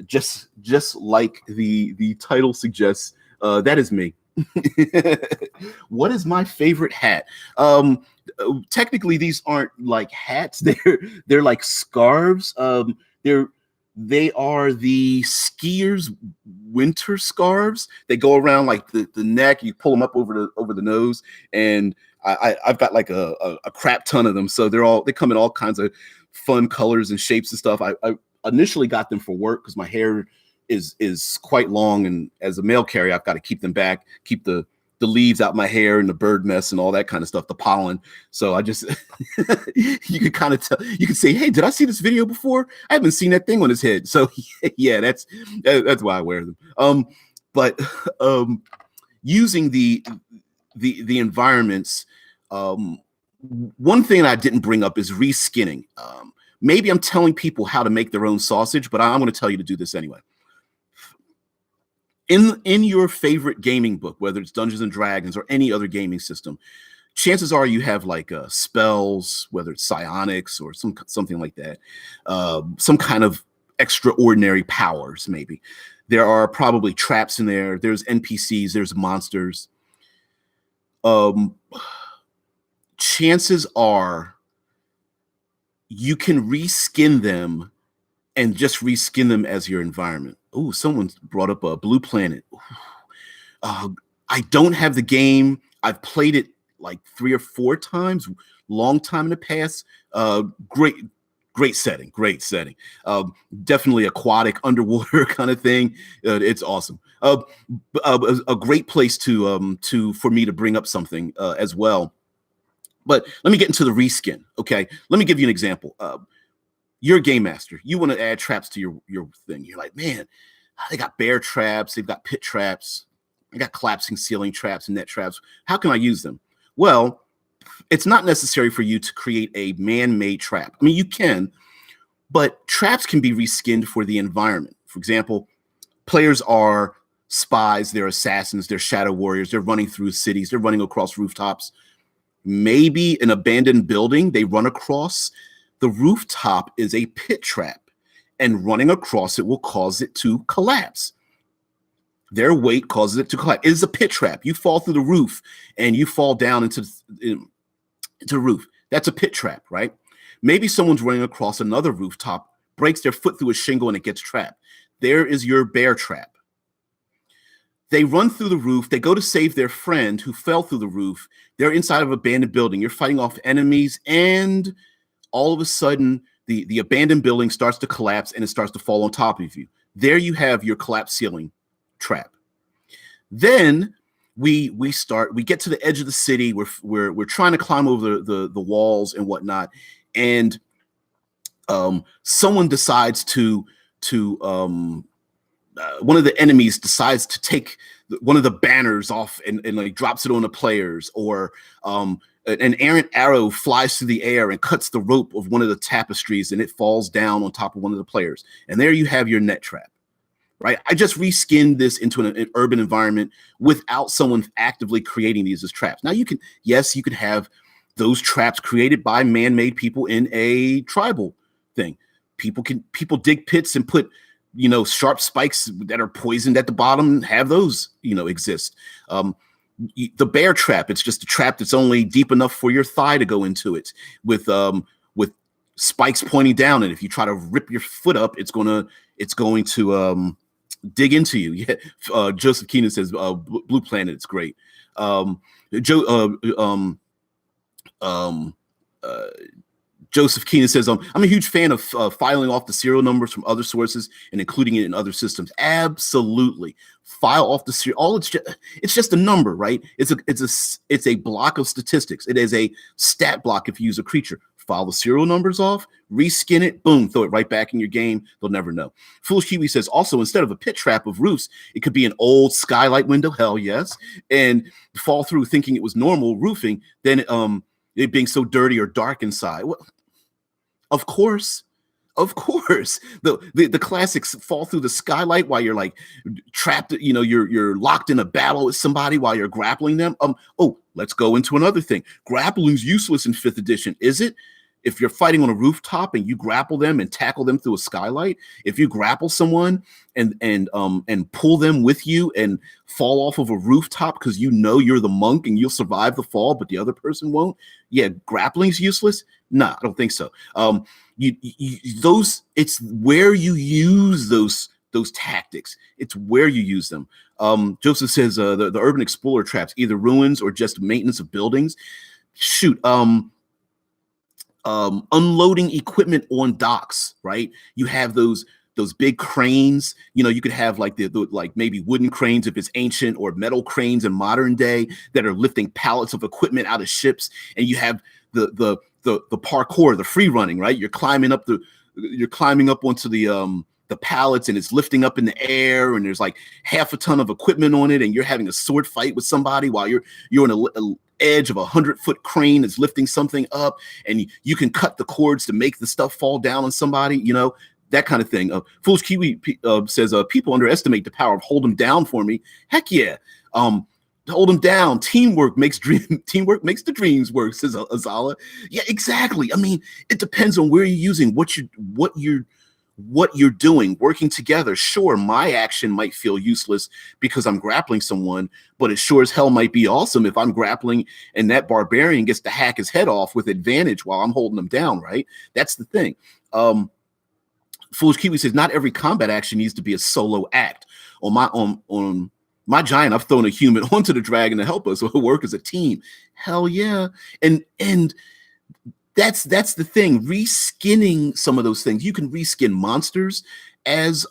[SPEAKER 1] Just like the title suggests, that is me. What is my favorite hat? technically these aren't like hats. They're like scarves. They are the skiers' winter scarves. They go around like the neck. You pull them up over the nose, and I've got like a crap ton of them. So they come in all kinds of fun colors and shapes and stuff. I initially got them for work because my hair is quite long, and as a mail carrier, I've got to keep them back, keep the leaves out my hair and the bird mess and all that kind of stuff, the pollen. So I just, you can kind of tell, you can say, hey, did I see this video before? I haven't seen that thing on his head. So yeah, that's why I wear them. But using the environments, one thing that I didn't bring up is reskinning. Maybe I'm telling people how to make their own sausage, but I'm going to tell you to do this anyway. In your favorite gaming book, whether it's Dungeons and Dragons or any other gaming system, chances are you have like spells, whether it's psionics or something like that, some kind of extraordinary powers. Maybe there are probably traps in there. There's NPCs. There's monsters. Chances are you can reskin them and just reskin them as your environment. Oh, someone brought up a Blue Planet. I don't have the game. I've played it like 3 or 4 times, long time in the past. Great setting. Definitely aquatic, underwater kind of thing. It's awesome. A great place for me to bring up something as well. But let me get into the reskin. Okay, let me give you an example. You're a game master. You want to add traps to your thing. You're like, man, they got bear traps. They've got pit traps. They got collapsing ceiling traps and net traps. How can I use them? Well, it's not necessary for you to create a man-made trap. I mean, you can, but traps can be reskinned for the environment. For example, players are spies. They're assassins. They're shadow warriors. They're running through cities. They're running across rooftops. Maybe an abandoned building they run across. The rooftop is a pit trap, and running across it will cause it to collapse. Their weight causes it to collapse. It is a pit trap. You fall through the roof and you fall down into the roof. That's a pit trap, right? Maybe someone's running across another rooftop, breaks their foot through a shingle, and it gets trapped. There is your bear trap. They run through the roof. They go to save their friend who fell through the roof. They're inside of an abandoned building. You're fighting off enemies, and all of a sudden, the abandoned building starts to collapse and it starts to fall on top of you. There you have your collapsed ceiling trap. Then we get to the edge of the city. We're trying to climb over the walls and whatnot, and someone decides to one of the enemies decides to take one of the banners off and like drops it on the players, or an errant arrow flies through the air and cuts the rope of one of the tapestries and it falls down on top of one of the players. And there you have your net trap, right? I just reskinned this into an urban environment without someone actively creating these as traps. Now you can have those traps created by man-made people in a tribal thing. People dig pits and put, sharp spikes that are poisoned at the bottom, have those, exist. The bear trap, it's just a trap that's only deep enough for your thigh to go into it with spikes pointing down. And if you try to rip your foot up, it's going to dig into you. Yeah. Joseph Keenan says, Blue Planet, it's great. Joseph Keenan says, I'm a huge fan of filing off the serial numbers from other sources and including it in other systems. Absolutely. File off the serial. It's just a number, right? It's a block of statistics. It is a stat block if you use a creature. File the serial numbers off, reskin it, boom, throw it right back in your game. They'll never know. Foolish Kiwi says, also, instead of a pit trap of roofs, it could be an old skylight window, hell yes, and fall through thinking it was normal roofing, then it being so dirty or dark inside. Well, of course, the classics fall through the skylight while you're like trapped. You're locked in a battle with somebody while you're grappling them. Let's go into another thing. Grappling's useless in 5th edition, is it? if you're fighting on a rooftop and you grapple them and tackle them through a skylight, if you grapple someone and pull them with you and fall off of a rooftop because you know you're the monk and you'll survive the fall, but the other person won't. Yeah, grappling's useless. Nah, I don't think so. It's where you use those tactics. It's where you use them. Joseph says the urban explorer traps, either ruins or just maintenance of buildings. Shoot, unloading equipment on docks, right? You have those big cranes. You could have like the like maybe wooden cranes if it's ancient, or metal cranes in modern day that are lifting pallets of equipment out of ships. And you have the parkour, the free running, right? You're climbing up onto the pallets, and it's lifting up in the air, and there's like half a ton of equipment on it, and you're having a sword fight with somebody while you're on a edge of 100-foot crane that's lifting something up, and you can cut the cords to make the stuff fall down on somebody, that kind of thing. Foolish Kiwi says, people underestimate the power of hold them down for me. Heck yeah. Hold them down. Teamwork makes the dreams work, says Azala. Yeah, exactly. I mean, it depends on where you're using, what you're doing, working together. Sure, my action might feel useless because I'm grappling someone, but it sure as hell might be awesome if I'm grappling and that barbarian gets to hack his head off with advantage while I'm holding him down, right? That's the thing. Foolish Kiwi says, not every combat action needs to be a solo act. On my giant, I've thrown a human onto the dragon to help us, so it'll work as a team. Hell yeah. And that's the thing. Reskinning some of those things. You can reskin monsters as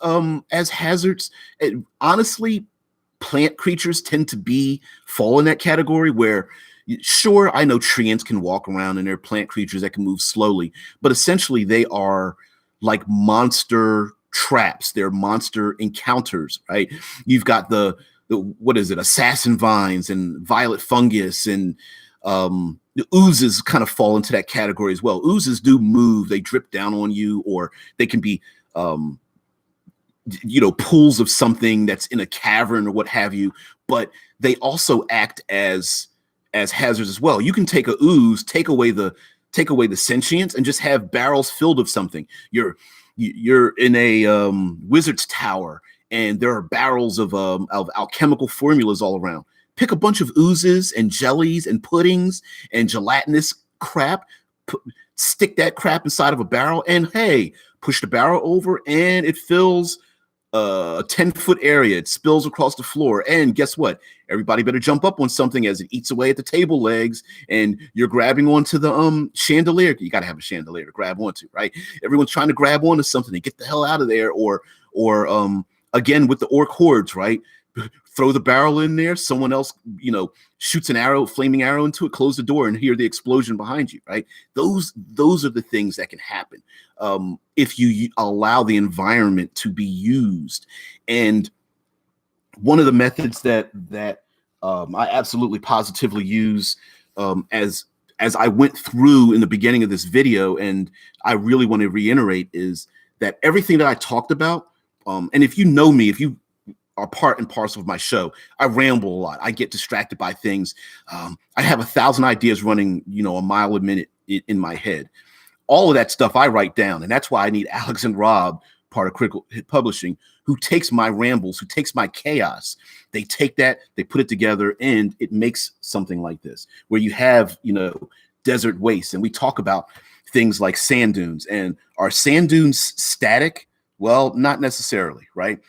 [SPEAKER 1] hazards. And honestly, plant creatures tend to fall in that category where, sure, I know treants can walk around and they're plant creatures that can move slowly, but essentially they are like monster traps. They're monster encounters, right? You've got the what is it? Assassin vines and violet fungus, and the oozes kind of fall into that category as well. Oozes do move. They drip down on you, or they can be, pools of something that's in a cavern or what have you, but they also act as hazards as well. You can take a ooze, take away the sentience, and just have barrels filled of something. You're in a wizard's tower, and there are barrels of alchemical formulas all around. Pick a bunch of oozes and jellies and puddings and gelatinous crap, stick that crap inside of a barrel, and hey, push the barrel over, and it fills a 10-foot area. It spills across the floor, and guess what? Everybody better jump up on something as it eats away at the table legs, and you're grabbing onto the chandelier. You got to have a chandelier to grab onto, right? Everyone's trying to grab onto something and get the hell out of there, or again with the orc hordes, right? Throw the barrel in there. Someone else, shoots an flaming arrow into it. Close the door and hear the explosion behind you, right? Those are the things that can happen if you allow the environment to be used. And one of the methods that I absolutely positively use as I went through in the beginning of this video, and I really want to reiterate, is that everything that I talked about, and if you know me, if you are part and parcel of my show, I ramble a lot. I get distracted by things. I have 1,000 ideas running, a mile a minute in my head. All of that stuff I write down, and that's why I need Alex and Rob, part of Critical Hit Publishing, who takes my rambles, who takes my chaos. They take that, they put it together, and it makes something like this, where you have, desert waste. And we talk about things like sand dunes. And are sand dunes static? Well, not necessarily, right?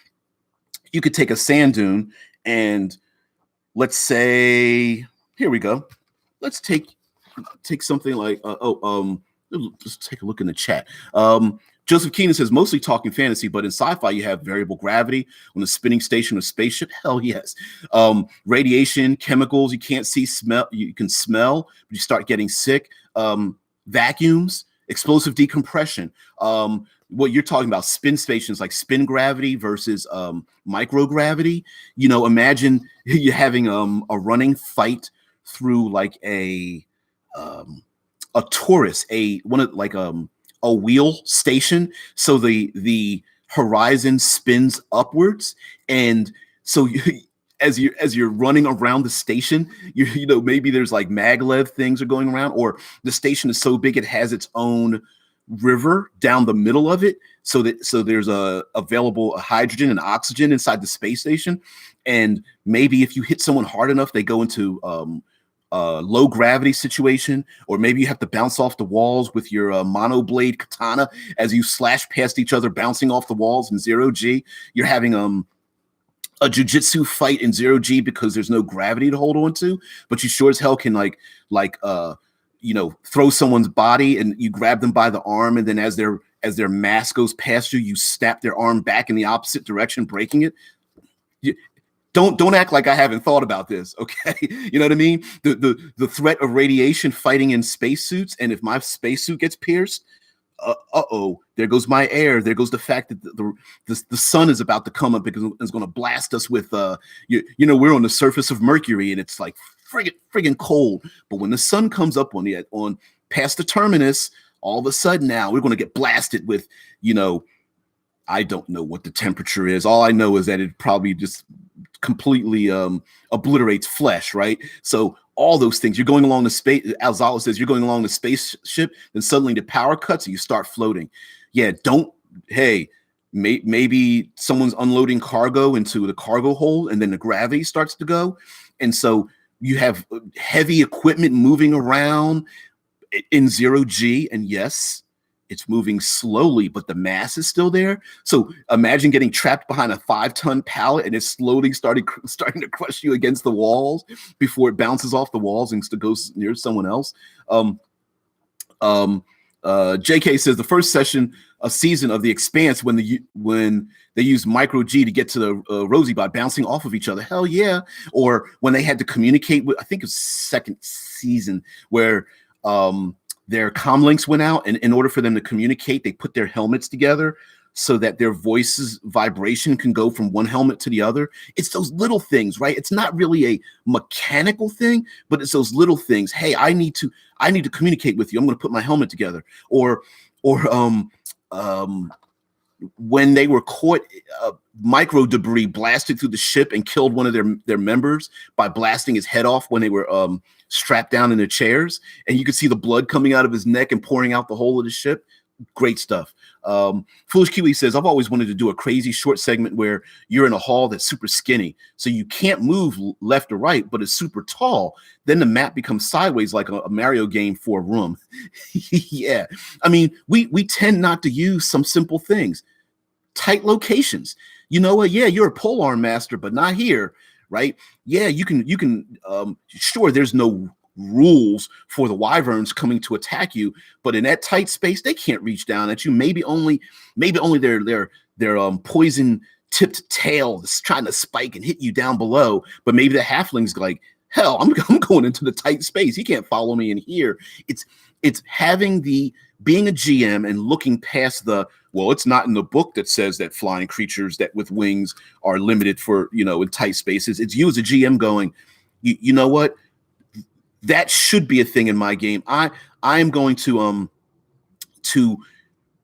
[SPEAKER 1] You could take a sand dune and let's say, here we go. Let's take something like, let's take a look in the chat. Joseph Keenan says, mostly talking fantasy, but in sci-fi, you have variable gravity on a spinning station or spaceship. Hell yes. Radiation, chemicals, you can't see, smell, you can smell, but you start getting sick. Vacuums, explosive decompression. What you're talking about, spin stations, like spin gravity versus microgravity. Imagine you having a running fight through like a torus, a wheel station. So the horizon spins upwards, and so as you're running around the station, maybe there's like maglev things are going around, or the station is so big it has its own river down the middle of it, so there's a available hydrogen and oxygen inside the space station, and maybe if you hit someone hard enough, they go into low gravity situation, or maybe you have to bounce off the walls with your monoblade katana as you slash past each other, bouncing off the walls in 0G. You're having a jujitsu fight in 0G because there's no gravity to hold on to, but you sure as hell can throw someone's body and you grab them by the arm, and then as their mass goes past you, you snap their arm back in the opposite direction, breaking it. Don't act like I haven't thought about this, okay? You know what I mean? The threat of radiation fighting in spacesuits, and if my spacesuit gets pierced, there goes my air. There goes the fact that the sun is about to come up because it's going to blast us with we're on the surface of Mercury and it's like friggin' cold. But when the sun comes up on past the terminus, all of a sudden now we're going to get blasted with, I don't know what the temperature is. All I know is that it probably just completely obliterates flesh, right? So all those things, you're going along the space, as Zala says, you're going along the spaceship, then suddenly the power cuts and you start floating. Yeah, maybe someone's unloading cargo into the cargo hold and then the gravity starts to go. And so you have heavy equipment moving around in 0G, and yes, it's moving slowly, but the mass is still there. So imagine getting trapped behind a 5-ton pallet and it's slowly starting to crush you against the walls before it bounces off the walls and goes near someone else. JK says the first season of The Expanse when they used micro G to get to the Rosie by bouncing off of each other. Hell yeah. Or when they had to communicate with, I think it was second season, where their comm links went out, and in order for them to communicate, they put their helmets together so that their voices vibration can go from one helmet to the other. It's those little things, right? It's not really a mechanical thing, but it's those little things. Hey, I need to communicate with you. I'm going to put my helmet together. Or when they were caught, micro debris blasted through the ship and killed one of their members by blasting his head off when they were strapped down in their chairs, and you could see the blood coming out of his neck and pouring out the whole of the ship. Great stuff. Foolish Kiwi says, I've always wanted to do a crazy short segment where you're in a hall that's super skinny, so you can't move left or right, but it's super tall. Then the map becomes sideways like a Mario game for a room. Yeah. I mean, we tend not to use some simple things. Tight locations. You know what? Yeah, you're a polearm master, but not here, right? Yeah, you can sure, there's no rules for the wyverns coming to attack you, but in that tight space, they can't reach down at you. Maybe only their poison tipped tail is trying to spike and hit you down below. But maybe the halfling's like, hell, I'm going into the tight space. He can't follow me in here. It's having being a GM and looking past it's not in the book that says that flying creatures that with wings are limited for, in tight spaces. It's you as a GM going, you know what? That should be a thing in my game. I am going to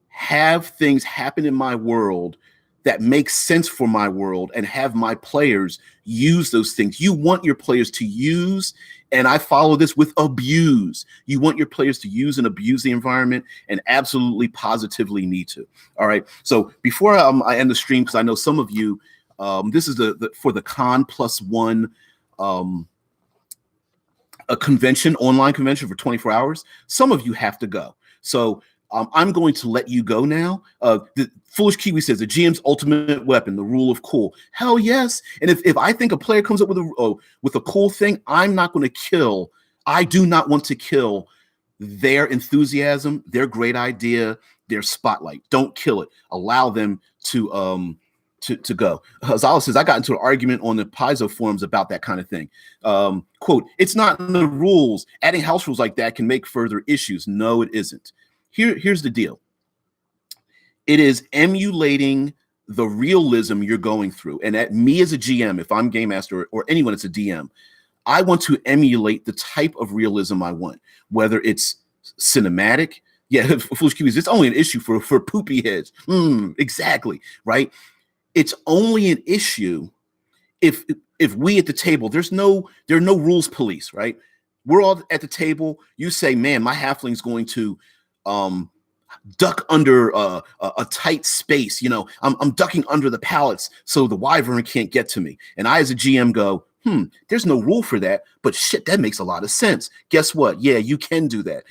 [SPEAKER 1] have things happen in my world that make sense for my world and have my players use those things. You want your players to use, and I follow this with abuse. You want your players to use and abuse the environment, and absolutely positively need to. All right. So before I end the stream, because I know some of you, this is for the Con+1 a convention, online convention for 24 hours. Some of you have to go. So I'm going to let you go now. The Foolish Kiwi says the GM's ultimate weapon, the rule of cool. Hell yes. And if I think a player comes up with a cool thing, I'm not going to kill. I do not want to kill their enthusiasm, their great idea, their spotlight. Don't kill it. Allow them to go. Zala says, I got into an argument on the Paizo forums about that kind of thing. Quote, it's not in the rules. Adding house rules like that can make further issues. No, it isn't. Here's the deal. It is emulating the realism you're going through. And at me as a GM, if I'm game master or anyone that's a DM, I want to emulate the type of realism I want, whether it's cinematic. Yeah, Foolish Kiwis, it's only an issue for poopy heads. Exactly, right? It's only an issue if if we at the table, there are no rules police, right? We're all at the table. You say, man, my halfling's going to um, duck under a tight space. I'm ducking under the pallets so the wyvern can't get to me. And I, as a GM, go, there's no rule for that, but shit, that makes a lot of sense. Guess what? Yeah, you can do that.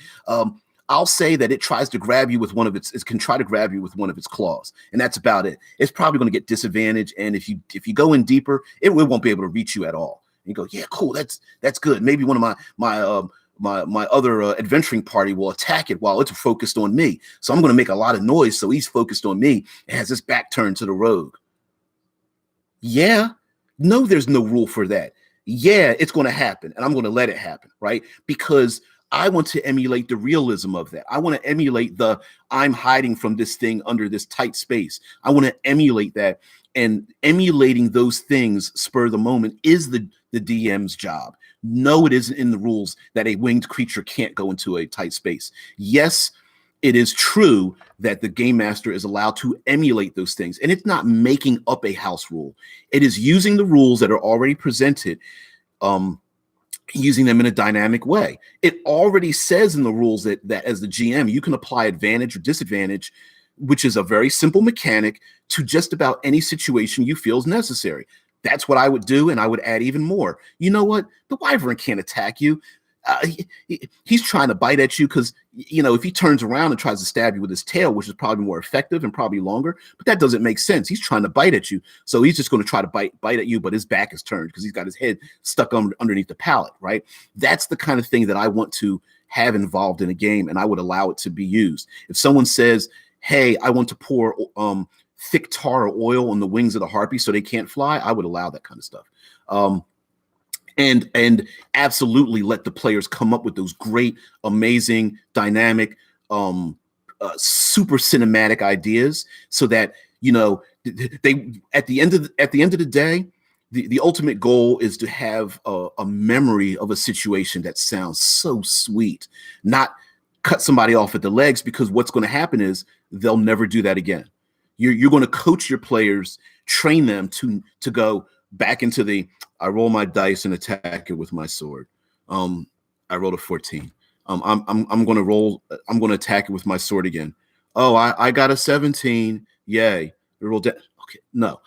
[SPEAKER 1] I'll say that it tries to grab you with it can try to grab you with one of its claws, and that's about it. It's probably going to get disadvantaged, and if you go in deeper, it won't be able to reach you at all. And you go, yeah, cool, that's good. Maybe one of my other adventuring party will attack it while it's focused on me. So I'm going to make a lot of noise, so he's focused on me and has his back turned to the rogue. Yeah, no, there's no rule for that. Yeah, it's going to happen, and I'm going to let it happen, right? Because I want to emulate the realism of that. I want to emulate I'm hiding from this thing under this tight space. I want to emulate that, and emulating those things spur the moment is the DM's job. No, it isn't in the rules that a winged creature can't go into a tight space. Yes, it is true that the game master is allowed to emulate those things, and it's not making up a house rule. It is using the rules that are already presented, using them in a dynamic way. It already says in the rules that as the GM, you can apply advantage or disadvantage, which is a very simple mechanic, to just about any situation you feel is necessary. That's what I would do, and I would add even more. You know what? The wyvern can't attack you. He's trying to bite at you because, if he turns around and tries to stab you with his tail, which is probably more effective and probably longer, but that doesn't make sense. He's trying to bite at you. So he's just going to try to bite at you, but his back is turned because he's got his head stuck underneath the pallet, right? That's the kind of thing that I want to have involved in a game, and I would allow it to be used. If someone says, hey, I want to pour thick tar or oil on the wings of the harpy so they can't fly, I would allow that kind of stuff. And absolutely let the players come up with those great, amazing, dynamic, super cinematic ideas, so that they at the end of the day, the ultimate goal is to have a memory of a situation that sounds so sweet, not cut somebody off at the legs, because what's going to happen is they'll never do that again. You're going to coach your players, train them to go back into I roll my dice and attack it with my sword. I rolled a 14. I'm going to attack it with my sword again. Oh, I got a 17. Yay. Okay, no.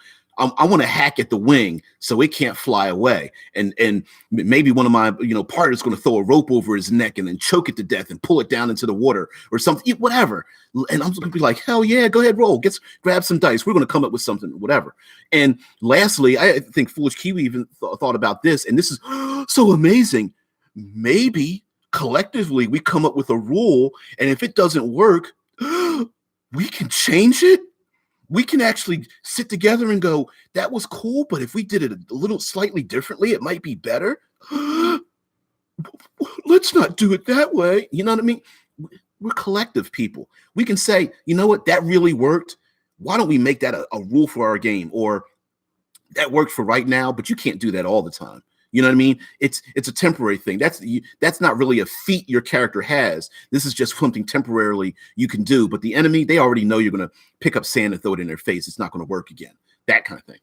[SPEAKER 1] I want to hack at the wing so it can't fly away. And maybe one of my partners is going to throw a rope over his neck and then choke it to death and pull it down into the water or something, whatever. And I'm going to be like, hell yeah, go ahead, roll. Grab some dice. We're going to come up with something, whatever. And lastly, I think Foolish Kiwi even thought about this, and this is so amazing. Maybe collectively we come up with a rule, and if it doesn't work, we can change it. We can actually sit together and go, that was cool, but if we did it a little slightly differently, it might be better. Let's not do it that way. You know what I mean? We're collective people. We can say, you know what, that really worked. Why don't we make that a rule for our game? Or that worked for right now, but you can't do that all the time. You know what I mean? It's a temporary thing. That's not really a feat your character has. This is just something temporarily you can do. But the enemy, they already know you're going to pick up sand and throw it in their face. It's not going to work again. That kind of thing.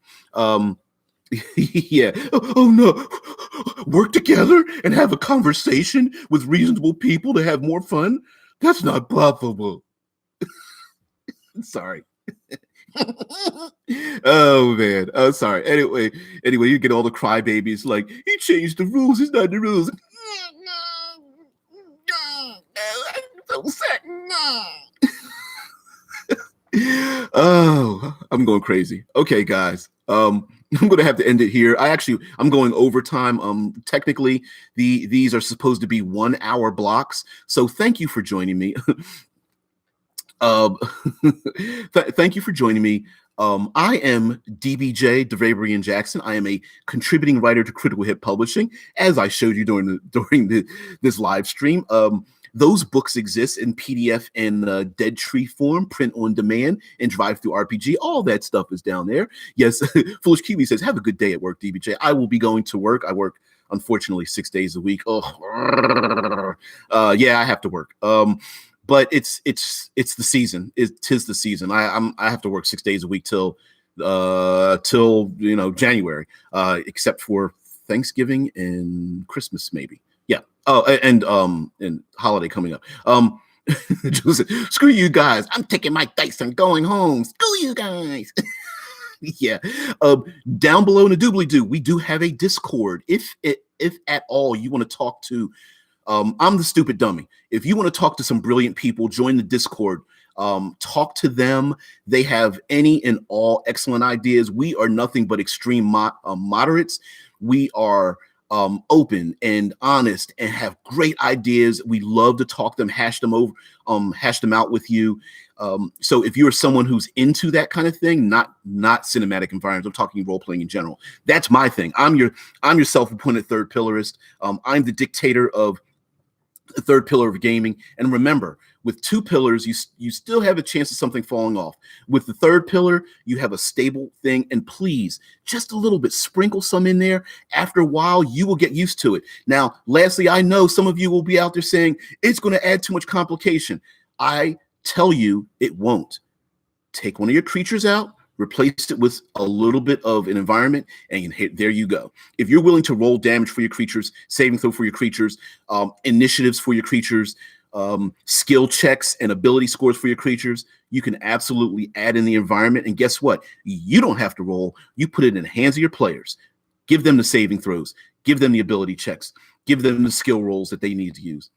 [SPEAKER 1] Yeah. Oh no. Work together and have a conversation with reasonable people to have more fun. That's not possible. Sorry. Oh man. Oh, sorry. Anyway, you get all the crybabies like, he changed the rules. It's not the rules. I'm so sad. Oh, I'm going crazy. Okay, guys. I'm going to have to end it here. I'm going overtime. Technically, these are supposed to be 1 hour blocks. So thank you for joining me. Thank you for joining me. I am DBJ, Devabrian Jackson. I am a contributing writer to Critical Hit Publishing, as I showed you during this live stream. Those books exist in PDF and Dead Tree form, print on demand, and Drive Through RPG. All that stuff is down there. Yes, Foolish Kiwi says, have a good day at work, DBJ. I will be going to work. I work, unfortunately, 6 days a week. Oh, yeah, I have to work. But it's the season. Tis the season. I have to work 6 days a week till till January, except for Thanksgiving and Christmas, maybe. Yeah. Oh, and holiday coming up. Joseph, screw you guys. I'm taking my dice and going home. Screw you guys. Yeah. Down below in the doobly doo, we do have a Discord. If at all you want to talk to, I'm the stupid dummy. If you want to talk to some brilliant people, join the Discord. Talk to them. They have any and all excellent ideas. We are nothing but extreme moderates. We are open and honest and have great ideas. We love to talk them, hash them out with you. So if you're someone who's into that kind of thing, not cinematic environments, I'm talking role playing in general. That's my thing. I'm your self-appointed third pillarist. I'm the dictator of the third pillar of gaming. And remember, with two pillars, you still have a chance of something falling off. With the third pillar, you have a stable thing. And please, just a little bit, sprinkle some in there. After a while, you will get used to it. Now, lastly, I know some of you will be out there saying it's going to add too much complication. I tell you, it won't. Take one of your creatures out, replace it with a little bit of an environment, and there you go. If you're willing to roll damage for your creatures, saving throw for your creatures, initiatives for your creatures, skill checks and ability scores for your creatures, you can absolutely add in the environment. And guess what? You don't have to roll. You put it in the hands of your players. Give them the saving throws. Give them the ability checks. Give them the skill rolls that they need to use.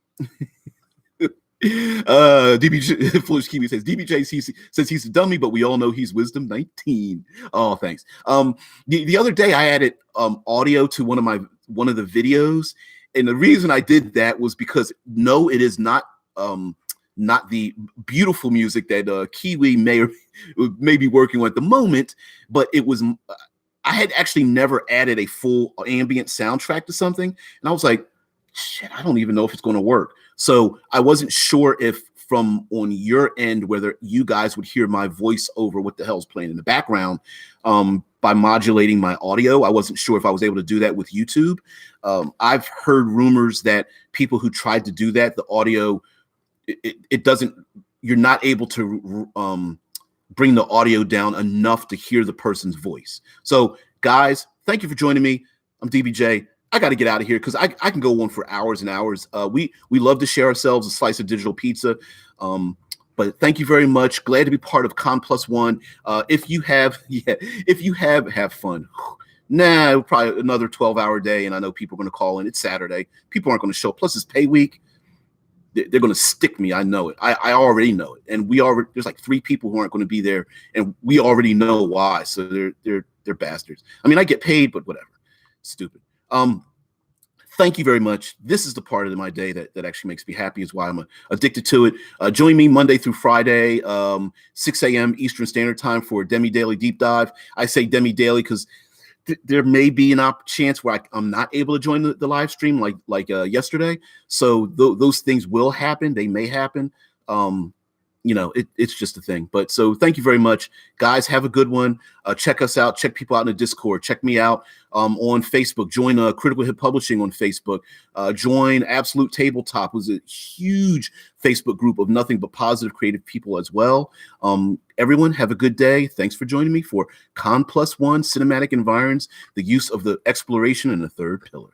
[SPEAKER 1] DBJ Foolish Kiwi says DBJ says he's a dummy, but we all know he's wisdom 19. Oh, thanks. The other day I added audio to one of the videos, and the reason I did that was because no, it is not the beautiful music that Kiwi may be working with at the moment, but it was. I had actually never added a full ambient soundtrack to something, and I was like, shit, I don't even know if it's going to work. So I wasn't sure if from on your end, whether you guys would hear my voice over what the hell's playing in the background by modulating my audio. I wasn't sure if I was able to do that with YouTube. I've heard rumors that people who tried to do that, the audio, it doesn't, you're not able to bring the audio down enough to hear the person's voice. So guys, thank you for joining me. I'm DBJ. I got to get out of here because I can go on for hours and hours. We love to share ourselves a slice of digital pizza. But thank you very much. Glad to be part of Con Plus One. If you have fun. Nah, probably another 12-hour day, and I know people are going to call in. It's Saturday. People aren't going to show up. Plus, it's pay week. They're going to stick me. I know it. I already know it. And there's like 3 people who aren't going to be there, and we already know why. So they're bastards. I mean, I get paid, but whatever. Stupid. Thank you very much. This is the part of my day that actually makes me happy, is why I'm addicted to it. Join me Monday through Friday, 6 a.m. Eastern Standard Time for Demi Daily Deep Dive. I say Demi Daily because there may be an chance where I'm not able to join the live stream like yesterday. So those things will happen. They may happen. It's just a thing. But so thank you very much, guys. Have a good one. Check us out. Check people out in the Discord. Check me out on Facebook. Join Critical Hit Publishing on Facebook. Join Absolute Tabletop, who's a huge Facebook group of nothing but positive, creative people as well. Everyone, have a good day. Thanks for joining me for Con Plus One Cinematic Environs, the use of the exploration in the third pillar.